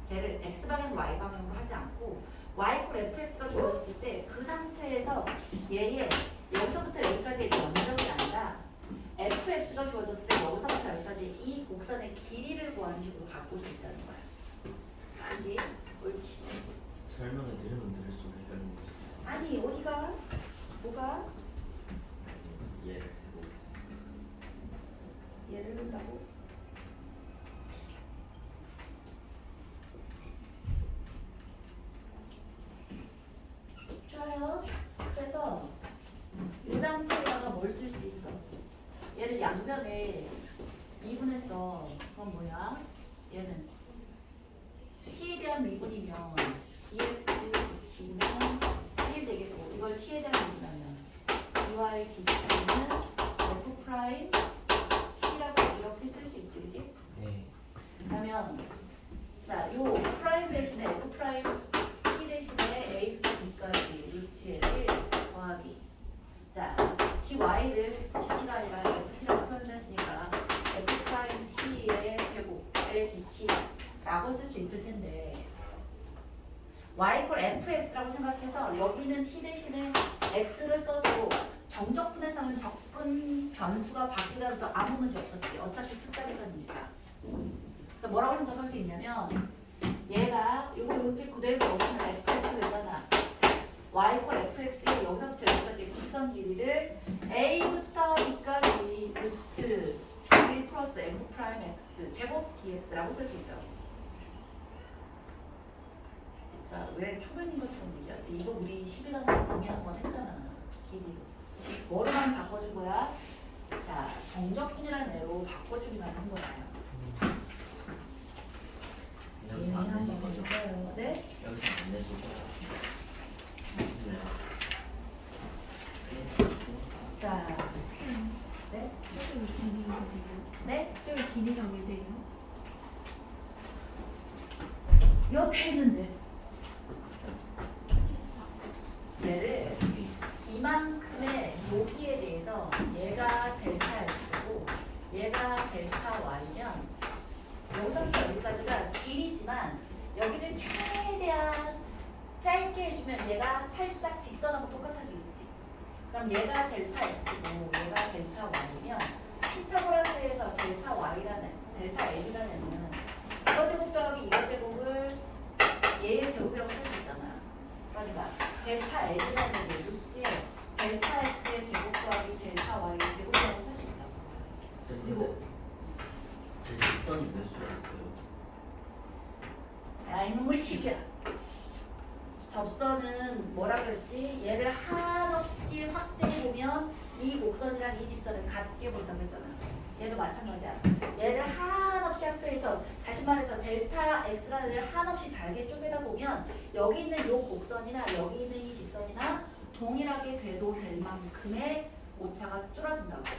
걔를 x방향 y방향으로 하지 않고 y fx가 주어졌을 때 그 상태에서 얘의 여기서부터 여기까지의 면적이 아니라 fx가 주어졌을 때 여기서부터 여기까지 이 곡선의 길이를 구하는 식으로 바꿀 수 있다는 거야. 알지? 옳지. 설명을 들으면 들을수록 헷갈리는 거죠. 아니 어디가? 뭐가? 이해를 해보겠습니다. 얘를 한다고? 좋아요. 그래서 이 단계가 뭘 쓸 수 있어? 얘를 양변에 미분했어. 그럼 뭐야? 얘는 t에 대한 미분이면 dx dt면 1 되겠고 이걸 t에 대한 미분하면 dy dt는 f 프라임 t라고 이렇게 쓸 수 있지, 그지? 네. 그러면 자, 요 프라임 대신에 f 프라임 t 대신에 a부터 b까지 루트의 1 더하기 자, dy를 gt가 아니라 ft라고 표현했으니까 f 프라임 t의 제곱 l dt라고 쓸 수 있을 텐데 y fx라고 생각해서 여기는 t 대신에 x를 써도 정적분에서는 적분 변수가 바뀌더라도 아무 문제 없었지. 어차피 숫자 계산이니까. 그래서 뭐라고 생각할 수 있냐면 얘가 요거 이렇게 그대로 넣으면 fx잖아. y fx의 여기서부터 여기까지 곡선 길이를 a부터 b까지 루트 1 플러스 f 프라임 x 제곱 dx라고 쓸 수 있다고. 얘들아 왜 초면인 것처럼 얘기하지? 이거 우리 11단계 동의 한번 했잖아. 길이로. 뭐로만 바꿔준 거야? 자, 정적분이라는 애로 바꿔주기만 한 거야. 여기서 안 되는 거죠? 있어요. 네? 여기서 안 되는 거죠? 맞습니다. 자, 네? 저기 길이가 돼요? 네? 저기 길이가 왜 돼요? 여태 했는데 얘를 이만큼의 여기에 대해서 얘가 델타 x고 얘가 델타 y면 여기서부터 여기까지가 길이지만 여기를 최대한 짧게 해주면 얘가 살짝 직선하고 똑같아지겠지. 그럼 얘가 델타 x고 얘가 델타 y면 피타고라스에서 델타 y라는 델타 l이라는 애는 이거 제곱 더하기 이거 제곱을 얘의 제곱이라고 쓸 수 있잖아. 그러니까 델타 l이라는 게 루트에 델타 x의 제곱 더하기 델타 y의 제곱이라고 쓸 수 있다고. 그리고 제 직선이 될 수가 있어요. 야 이놈의 시기야. 접선은 뭐라 그랬지? 얘를 한없이 확대해 보면 이 곡선이랑 이 직선을 같게 본다고 했잖아. 얘도 마찬가지야. 얘를 한없이 확대해서 다시 말해서 델타 x라는 애를 한없이 잘게 쪼개다 보면 여기 있는 이 곡선이나 여기 있는 이 직선이나 동일하게 궤도 될 만큼의 오차가 줄어든다고 해요.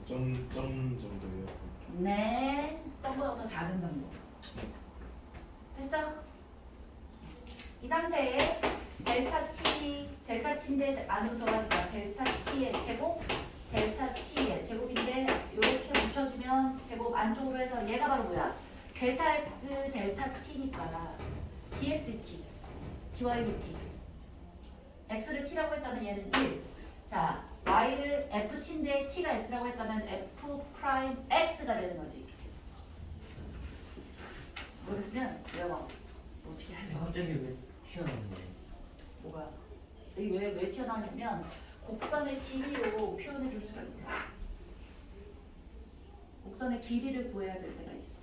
그럼 점 정도예요. 네, 점보다 더 작은 정도. 됐어? 이 상태에 델타 t인데 안으로 들어가니까 델타 t의 제곱, 델타 t의 제곱인데 이렇게 붙여주면 제곱 안쪽으로 해서 얘가 바로 뭐야? 델타 x, 델타 t니까 dxt, dydt. x를 t라고 했다면 얘는 1. 자, y를 ft인데 t가 x라고 했다면 f 프라임 x가 되는 거지. 모르겠으면 외워. 어떻게 할 수 없어. 갑자기 왜 튀어나오네? 뭐가? 여기 왜 튀어나왔냐면 곡선의 길이로 표현해 줄 수가 있어. 곡선의 길이를 구해야 될 때가 있어.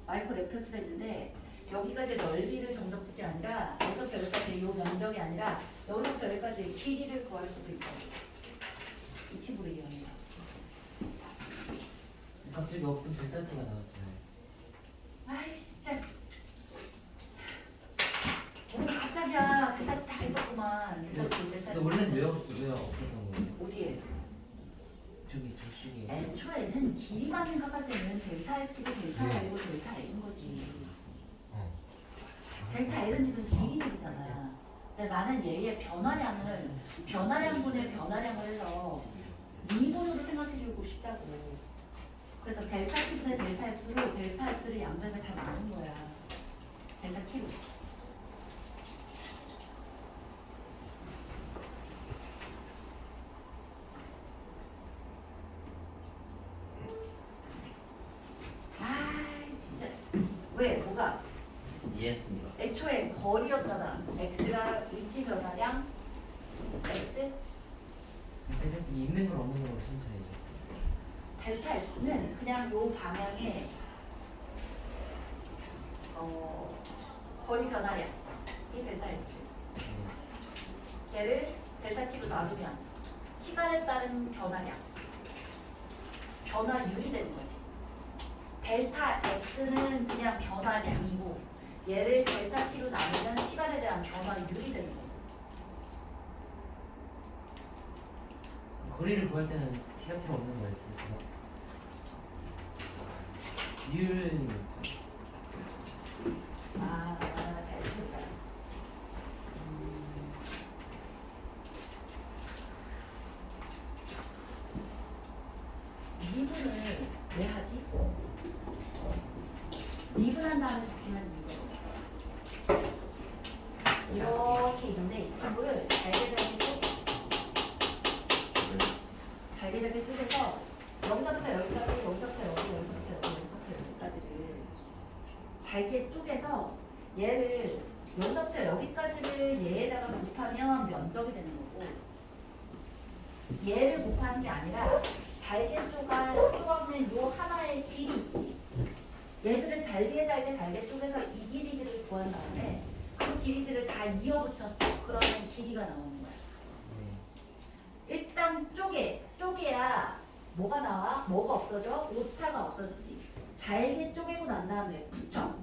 마이크 레퍼런스가 있는데 여기까지 넓이를 정적분이 아니라 여기서부터 여기까지 이 면적이 아니라 여기서부터 여기까지 길이를 구할 수도 있다고. 이 친구를 이용해서. 갑자기 어떤 델타티가 나왔잖아요. 아이 진짜. 오늘 갑자기야 델타 다 있었구만. 근데 원래는 왜 없었던 거예요? 어디에? 저기 저쪽에. 애초에는 길이만 생각할 때는 델타 x고 델타 y고 델타 l인 거지. 델타 l은 지금 길이들이잖아. 근데 나는 얘의 변화량분의 변화량을 해서 미분으로 생각해주고 싶다고. 그래서 델타 t분의 델타 x로 델타 x를 양변에 다 나눈 거야. 델타 t로. 아 진짜 왜 뭐가 이해했습니다. 애초에 거리였잖아. x가 위치 변화량 x 근데 있는 걸 없는 걸 무슨 차이죠? 델타 x는 그냥 요 방향에 거리 변화량 이 델타 x 얘를 델타 t로 나누면 시간에 따른 변화량 변화율이 되는 거지. 델타 x는 그냥 변화량이고 얘를 델타 t로 나누면 시간에 대한 변화율이 되는 거고. 거리를 구할 때는 T가 필요 없는 거예요. 율이니까. 잘 듣자. 미분을 왜 하지? 미분한 다음에 잡히는 이거 이렇게 있는데 이 친구를 잘게 쪼개서 여기서부터 여기까지, 여기서부터 여기, 여기서부터 여기, 여기서부터 여기까지를 잘게 쪼개서 얘를 여기서부터 여기까지를 얘에다가 곱하면 면적이 되는 거고 얘를 곱하는 게 아니라 잘게 쪼가는 요 하나의 길이 있지. 얘들을 잘게 쪼개서 이 길이들을 구한 다음에 그 길이들을 다 이어붙였어. 그러면 길이가 나오는 거야. 일단 쪼개야 뭐가 나와? 뭐가 없어져? 오차가 없어지지. 잘게 쪼개고 난 다음에 붙여.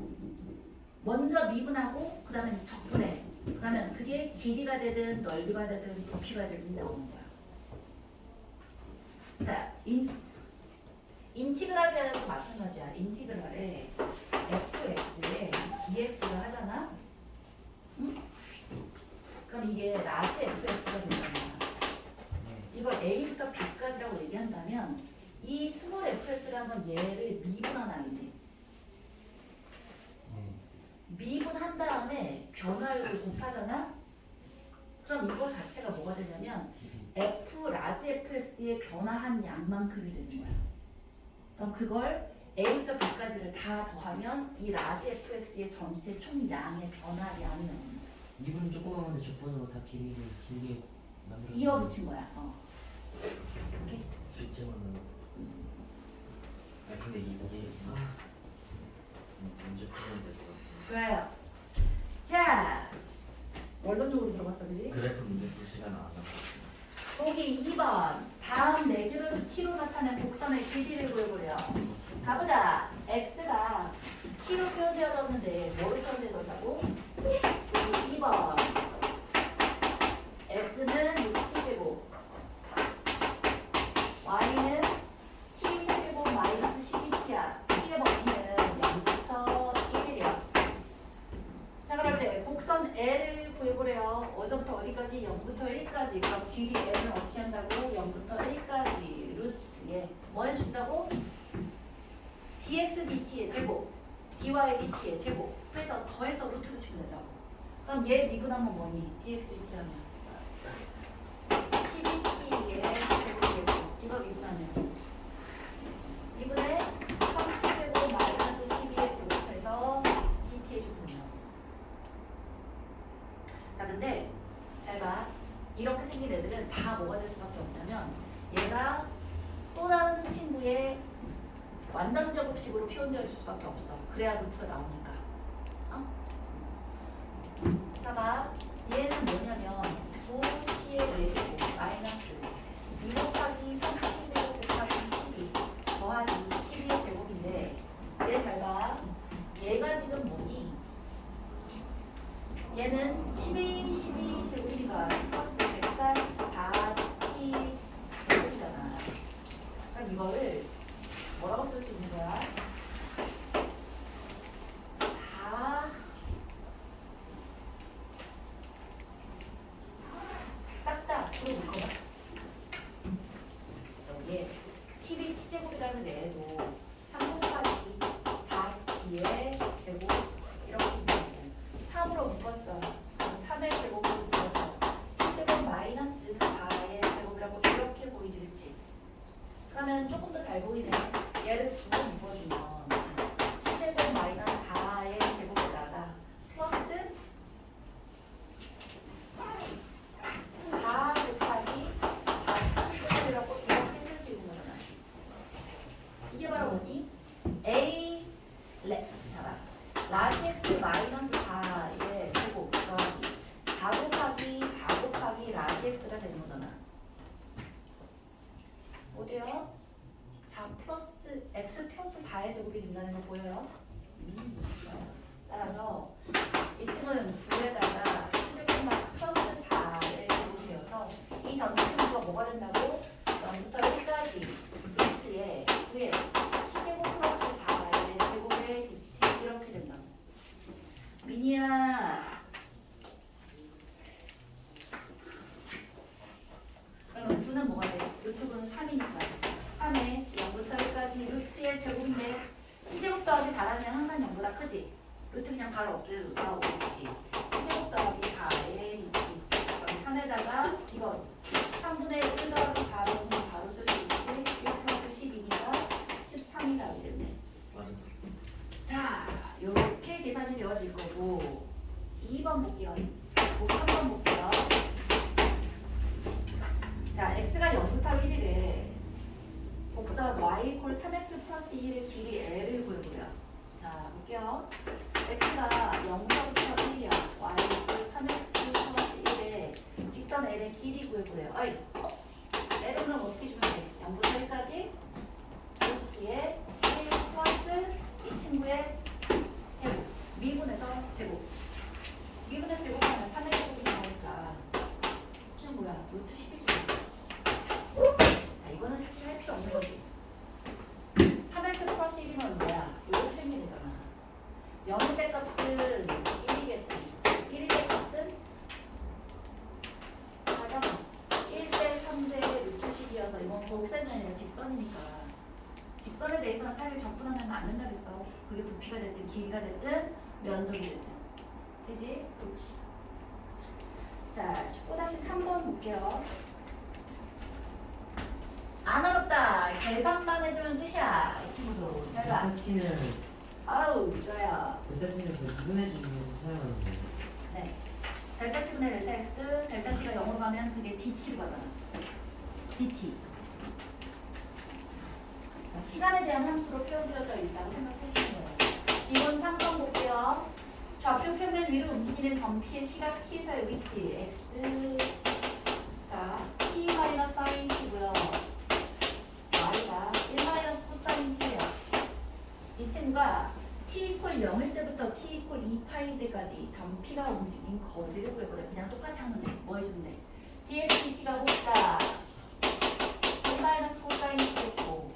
먼저 미분하고 그 다음에 적분해. 그러면 그게 길이가 되든 넓이가 되든 부피가 되든 나오는 거야. 자, 인티그랄이라는 것도 마찬가지야. 인티그랄에 fx에 dx를 하잖아. 응? 그럼 이게 라지 fx가 되잖아. 이걸 a부터 b까지라고 얘기한다면 이 스몰 fx를 한번 얘를 미분한 아니지. 미분한 다음에 변화율을 곱하잖아. 그럼 이거 자체가 뭐가 되냐면 f 라지 fx의 변화한 양만큼이 되는 거야. 그럼 그걸 a부터 b까지를 다 더하면 이 라지 fx의 전체 총 양의 변화량이 나오는 거야. 이분 조그만 건데 조건으로 다 길게 만들어. 이어붙인 거야. 오케이? 실제로는 아니 근데 이게 언제 풀었는데 들었어요. 좋아요. 자, 원론적으로 들어봤어, 그지? 그래프 문제 풀 시간 안 남았어요. 여기 2번 다음 4개로 t로 나타낸 곡선의 길이를 구해보려. 가보자. x가 t로 표현되어졌는데 뭐로 표현되어졌다고? 2번 x는 6t제곱 y는 t세제곱 마이너스 12t야. t의 범위는 0부터 1이야. 자, 그럴 때 곡선 L을 구해보래요. 어디서부터 어디까지? 0부터 1까지. 그럼 길이 L은 어떻게 한다고? 0부터 1까지 루트에 뭐 해준다고? dx dt의 제곱, dy dt의 제곱. 그래서 더해서 루트 붙이면 된다고. 그럼 얘 미분하면 뭐니? dx dt 하면 12t의 제곱이겠고 이거 미분하면 미분에 3t제곱 마이너스 12의 제곱해서 dt 해주면 된다고. 자, 근데 잘 봐. 이렇게 생긴 애들은 다 뭐가 될 수밖에 없냐면 얘가 또 다른 친구의 완전 제곱식으로 표현되어질 수밖에 없어. 그래야 루트가 나오니까. 자, 봐. 얘는 뭐냐면 9t의 4제곱 마이너스 2 곱하기 3t제곱 곱하기 12 더하기 12의 제곱인데 얘 잘 봐. 얘가 지금 뭐니? 얘는 12 제곱이니까 플러스 144t 제곱이잖아. 그럼 이거를 뭐라고 쓸 수 있는 거야? 4 싹 다 앞으로 묶어봐. 여기에 12t제곱이라는 애도 라지 x 마이너스 4의 제곱 더하기 4 곱하기 4 곱하기 라지 x가 되는 거잖아. 어디요? 4 플러스 x 플러스 4의 제곱이 된다는 거 보여요? 따라서 이 친구는 9에다가 x제곱만 플러스 4의 제곱이어서 이 전체 친구가 뭐가 된다고? 0부터 1까지 루트에 9에 t제곱 플러스 4의 제곱의 dt 이렇게 된다고. 미니야, 그러면 9는 뭐가 돼? 루트 9는 3이니까 3에 0부터 1까지 루트의 제곱인데 t제곱 더하기 4라면 항상 0보다 크지? 루트 그냥 바로 없애줘서 5씩 t제곱 더하기 4의 dt 그럼 3에다가 이거 3분의 1 더하기 4는 바로 쓸 수 있지? 1 플러스 12니까 13이 답이 됐네. 빠르다. 자, 요렇게 계산이 되어질 거고 2번 볼게요. 3번 볼게요. 자, x가 0부터 1이래. 곡선 y 이퀄 3x 플러스 2의 길이 l을 구해보려. 자, 볼게요. x가 0부터 1이야. y 이퀄 3x 플러스 1의 직선 l의 길이 구해보래요. 어이, l은 그럼 어떻게 주면 돼? 0부터 1까지 루트에 1 플러스 이 친구의 제곱. 미분에서 제곱. 미분에서 제곱하면 3의 제곱이 나오니까 그냥 뭐야? 루트 10이죠. 자, 이거는 사실 할 필요 없는 거지. 3x 플러스 1이면 뭐야? 이렇게 생기게 되잖아. 0의 값은 1이겠지. 1의 값은 4잖아. 1대 3대 루트 10이어서 이건 곡선이 아니라 직선이니까. 직선에 대해서는 사실 접근하면 안 된다 그랬어. 그게 부피가 됐든 길이가 됐든 면적이 됐든. 되지? 그렇지. 자, 19-3번 볼게요. 안 어렵다. 계산만 해주는 뜻이야. 이 친구도. 잘 봐. 델타 t는 아우, 좋아요. 델타 t는 그 구분해주기 위해서 사용하는 거예요. 네. 델타 t분의 델타 x, 델타 t가 0으로 가면 그게 dt로 가잖아. dt. 자, 시간에 대한 함수로 표현되어져 있다고 생각하시면 돼요. 기본 3번 볼게요. 좌표 평면 위로 움직이는 점피의 시각 t에서의 위치 x. 자, t 마이너스 sin t고요. y가 1 마이너스 코사인 t예요. 이 친구가 t 이퀄 0일 때부터 t 이퀄 2파일 때까지 점피가 움직인 거리를 구해보래. 그냥 똑같이 하면 돼. 뭐 해주면 돼? dx dt가 봅시다. 1 마이너스 코사인 t겠고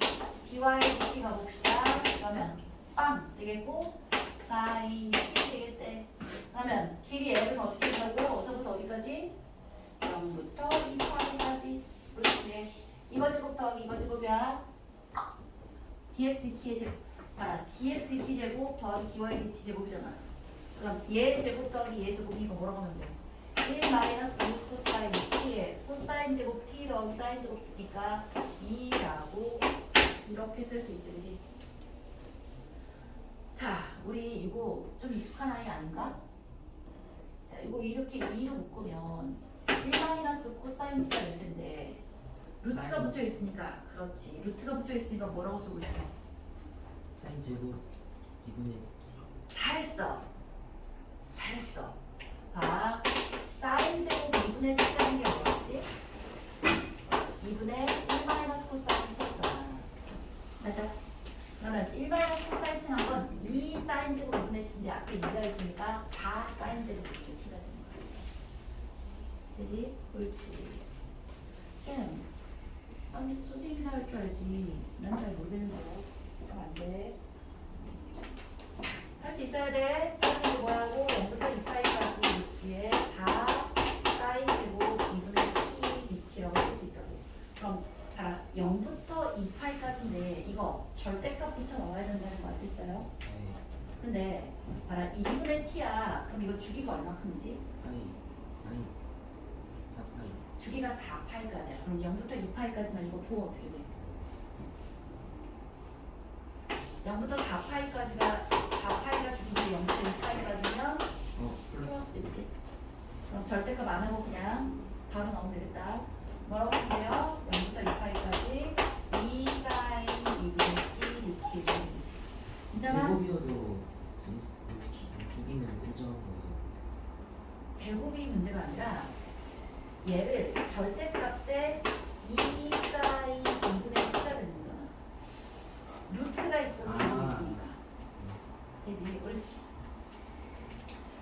dy dt가 봅시다. 그러면 빵 되겠고 사인 t 되겠대. 그러면 길이 l은 어떻게 된다고? 어디서부터 어디까지? 0부터 2파일까지. 그렇지. 이거 제곱 더하기 이거 제곱이야. dx dt의 제곱. 봐라. dx dt 제곱 더하기 dy dt 제곱이잖아. 그럼 얘 제곱 더하기 얘 제곱이 이거 뭐라고 하면 돼? 1 마이너스 2 코사인 t에 코사인 제곱 t 더하기 사인 제곱 t니까 2라고 이렇게 쓸 수 있지, 그지? 자, 우리 이거 좀 익숙한 아이 아닌가? 자, 이거 이렇게 2로 묶으면 1 마이너스 코사인 t가 될 텐데 루트가 붙여 있으니까 그렇지. 루트가 붙여 있으니까 뭐라고 쓰고 싶어? 사인 제곱 2분의 잘했어. 잘했어. 봐. 사인 제곱 2분의 t라는 게 뭐였지? 2분의 1 마이너스 코사인 t였잖아. 맞아. 그러면 1 마이너스 코사인 t는 한 번 2 사인 제곱 2분의 t인데 앞에 2가 있으니까 4 사인 제곱 2분의 t가 되는 거야. 되지? 옳지. 쌤, 아니 선생님이나 할 줄 알지. 난 잘 모르겠는데. 그럼 안 돼. 할 수 있어야 돼. 그래서 뭐하고 0부터 2파이까지 뒤에 4 사인 제곱 2분의 t dt라고 쓸 수 있다고. 그럼 봐라. 0부터 2파이까지인데 이거 절대값 붙여 넣어야 된다는 거 알겠어요? 네. 근데 봐라. 2분의 t야. 그럼 이거 주기가 얼마큼이지? 아니 4파이. 주기가 4파이까지야. 그럼 0부터 2파이까지만 이거 부호 어떻게 돼? 0부터 4파이까지가 4파이가 주기인데 0부터 2파이까지면 플러스지. 그럼 절대값 안 하고 그냥 바로 나오면 되겠다. 뭐라고 쓰면 돼요? 0부터 2파이까지 2 사인 2분의 t dt를 쓰면 되지. 괜찮아? 제곱이어도 지금 문제가 아니라 얘를 절대값에 2 사인 2분의 1가 되는 거잖아. 루트가 있고 제곱이 있으니까. 되지? 옳지.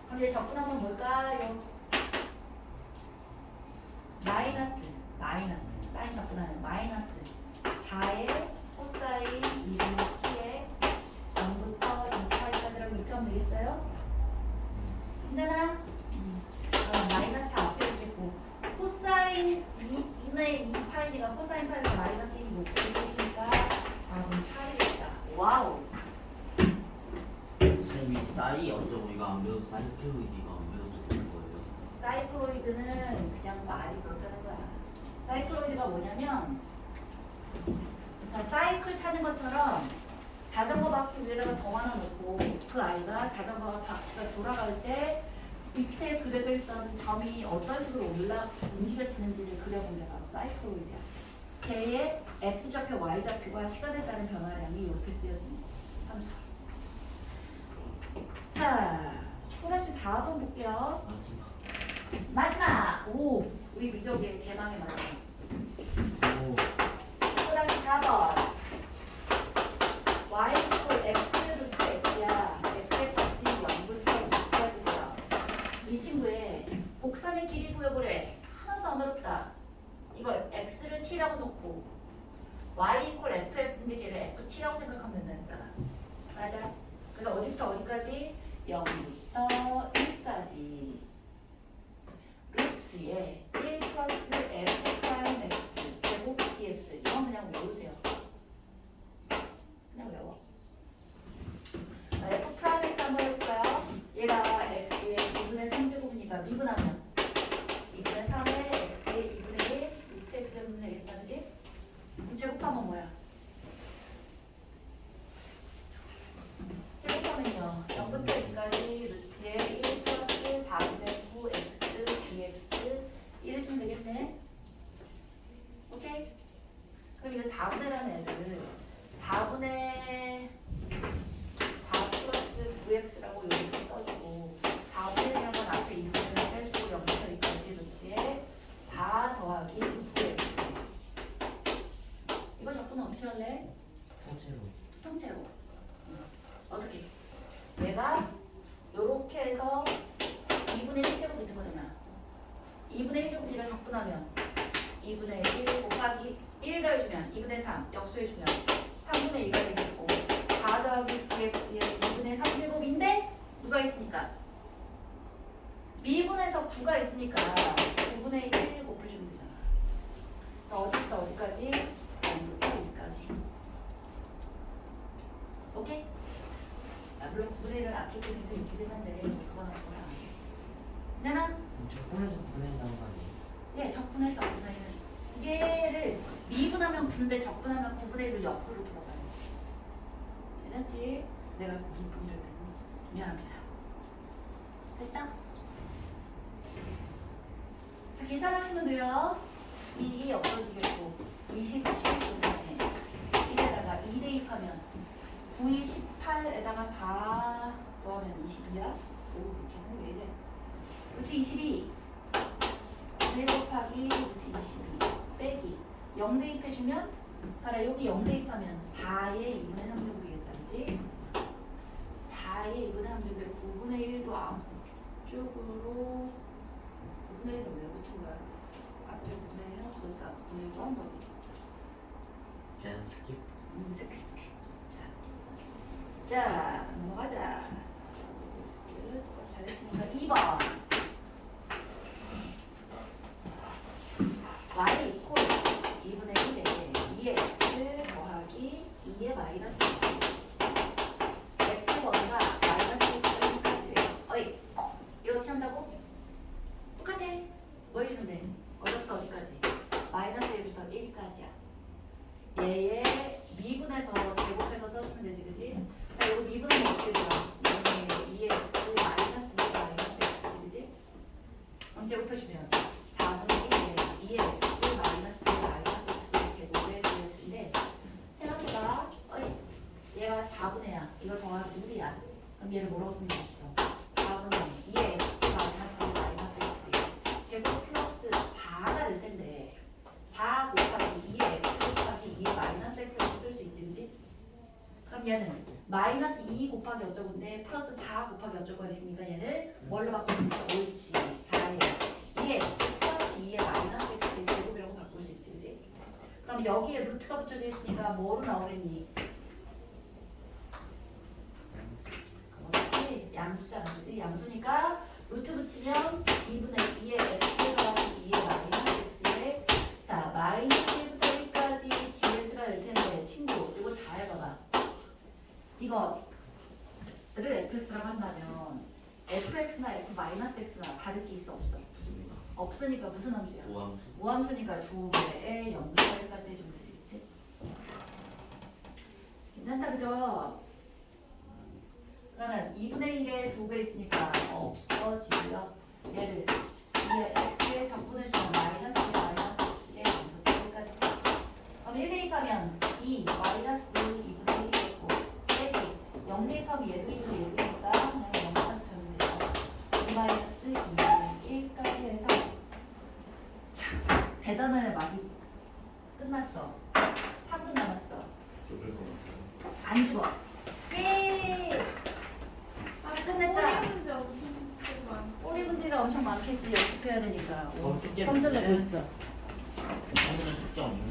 그럼 이제 접근하면 뭘까요? 마이너스 사인 접근하면 마이너스 4의 코사인 2분의 t에 0부터 2파이까지라고 이렇게 하면 되겠어요? 괜찮아? 그럼 마이너스 4 앞에 있겠고 코사인 2분의 2파이가 코사인 파이가 마이너스 1이고 이렇게니까 답은 8이겠다. 와우. 선생님이 사이 어쩌고 이거 안 배워도 사이클로이드가 안 배워도 되는 거예요? 사이클로이드는 그냥 말이 그렇다는 거야. 사이클로이드가 뭐냐면 자 사이클 타는 것처럼 자전거 바퀴 위에다가 점 하나 놓고 그 아이가 자전거 바퀴가 돌아갈 때 밑에 그려져 있던 점이 어떤 식으로 움직여지는지를 그려본 게 바로 사이클로이드야. 걔의 x좌표, y좌표가 시간에 따른 변화량이 이렇게 쓰여지는 함수. 자, 19-4번 볼게요. 마지막! 오! 우리 미적의 대망의 마지막. 오. 19-4번. y equal x 루트 x야. x의 값이 0부터 2까지 돼요. 이 친구의 곡선의 길이 구해보래. 하나도 안 어렵다. 이걸 x를 t라고 놓고 y equal fx인데 걔를 ft라고 생각하면 된다 했잖아. 맞아? 그래서 어디부터 어디까지? 0부터 1까지 루트에 1 플러스 f 프라임 x 제곱 dx 이건 그냥 외우세요. 그냥 외워. f 프라임 x 한번 해볼까요? 얘가 x의 2분의 3제곱이니까 미분하면 2분의 3에 x의 2분의 1 루트 x 되면 되겠다. 그치? 그럼 제곱하면 뭐야? 제곱하면요 0부터 2까지 루트에 1 플러스 4분의 9 x dx 이러시면 되겠네. 오케이? 그럼 이거 4분의라는 애를 4분의 4 플러스 9x라고 여기 써주고 4분의 1이라는 건 앞에 2분의 빼주고 0부터 2까지 루트에 4 더하기 9x 이거 적분은 어떻게 할래? 통째로. 통째로. 어떻게? 얘가 요렇게 해서 2분의 1제곱이 된 거잖아. 2분의 1제곱 얘가 적분하면 2분의 1 곱하기 1 더해주면 2분의 3 역수해주면 3분의 2가 되겠고 4 더하기 9x에 2분의 3제곱인데 누가 있으니까? 미분에서 9가 있으니까 9분의 1 곱해주면 되잖아. 그래서 어디부터 어디까지? 0부터 2까지. 오케이? 야, 물론 9분의 1은 앞쪽 보니까 이기긴 한데 그건 할 거야. 괜찮아? 적분해서 보낸다는 거 아니에요? 예, 적분해서 9분의 1은 얘를 미분하면 9인데 적분하면 9분의 1을 역수로 들어가야지. 괜찮지? 내가 미분을 했네. 미안합니다. 됐어? 자, 계산하시면 돼요. 이게 없어지겠고 27분에 1에다가 2 대입하면 9, 18에다가 4 더하면 22야? 오, 계산이 왜 이래? 루트 22 1 곱하기 루트 22 빼기 0 대입해주면 봐라 여기 0 대입하면 4의 2분의 3제곱이겠다 그치? 4의 2분의 3제곱에 9분의 1도 앞쪽으로 9분의 1은 왜 붙은 거야? 앞에 9분의 1 해놓고 그러니까 9분의 1도 한 거지. 그냥 스킵. 자, 넘어가자. 잘했으니까 2번. y 이퀄 2분의 1에 2의 x 더하기 2의 마이너스 x. x번호가 마이너스 1까지예요. 어이, 이렇게 한다고? 똑같아. 뭐 해주면 돼? 어디부터 어디까지? 마이너스 1부터 1까지야. 얘의 미분해서 제곱해서 써주면 되지, 그지? 자, 이거 미분하면 어떻게 돼요? 마이너스 2 곱하기 어쩌고인데 플러스 4 곱하기 어쩌고가 있으니까 얘를 뭘로 바꿀 수 있어? 옳지. 4에 2x 플러스 2에 마이너스 x의 제곱이라고 바꿀 수 있지. 그지? 그럼 여기에 루트가 붙여져 있으니까 뭐로 나오겠니? 그렇지. 양수잖아. 그지? 양수니까 루트 붙이면 2분의 2의 x 더하기 2의 마이너스 x에 자 마이너스 1부터 1까지 ds가 될 텐데 친구 이거 잘 봐봐. 이거를 fx라고 한다면 fx나 f-x나 다를 게 있어 없어? 없습니다. 없으니까 무슨 함수야? 오함수. 우함수니까 2배에 0까지 해주면 되지. 그치? 괜찮다 그죠? 그러면 2분의 1에 2배 있으니까 없어지고요. 얘를 2의 x에 적분해주면 마이너스 2 마이너스 x에 0부터 1까지. 그럼 1 대입하면 2 마이너스 2분의 1이 됐고 빼기 0 대입하면 얘도 1도 얘도 있다. 그냥 0만 되면 돼요. 2 마이너스 2분의 1까지 해서 참 대단한 막이 끝났어. 3분 남았어. 좁을 것 같아요. 안 죽어. 예! 끝냈다. 꼬리 문제 엄청 많아. 꼬리 문제가 엄청 많겠지. 연습해야 되니까. 저 숙제 성적 내고 있어. 오늘은 숙제 없는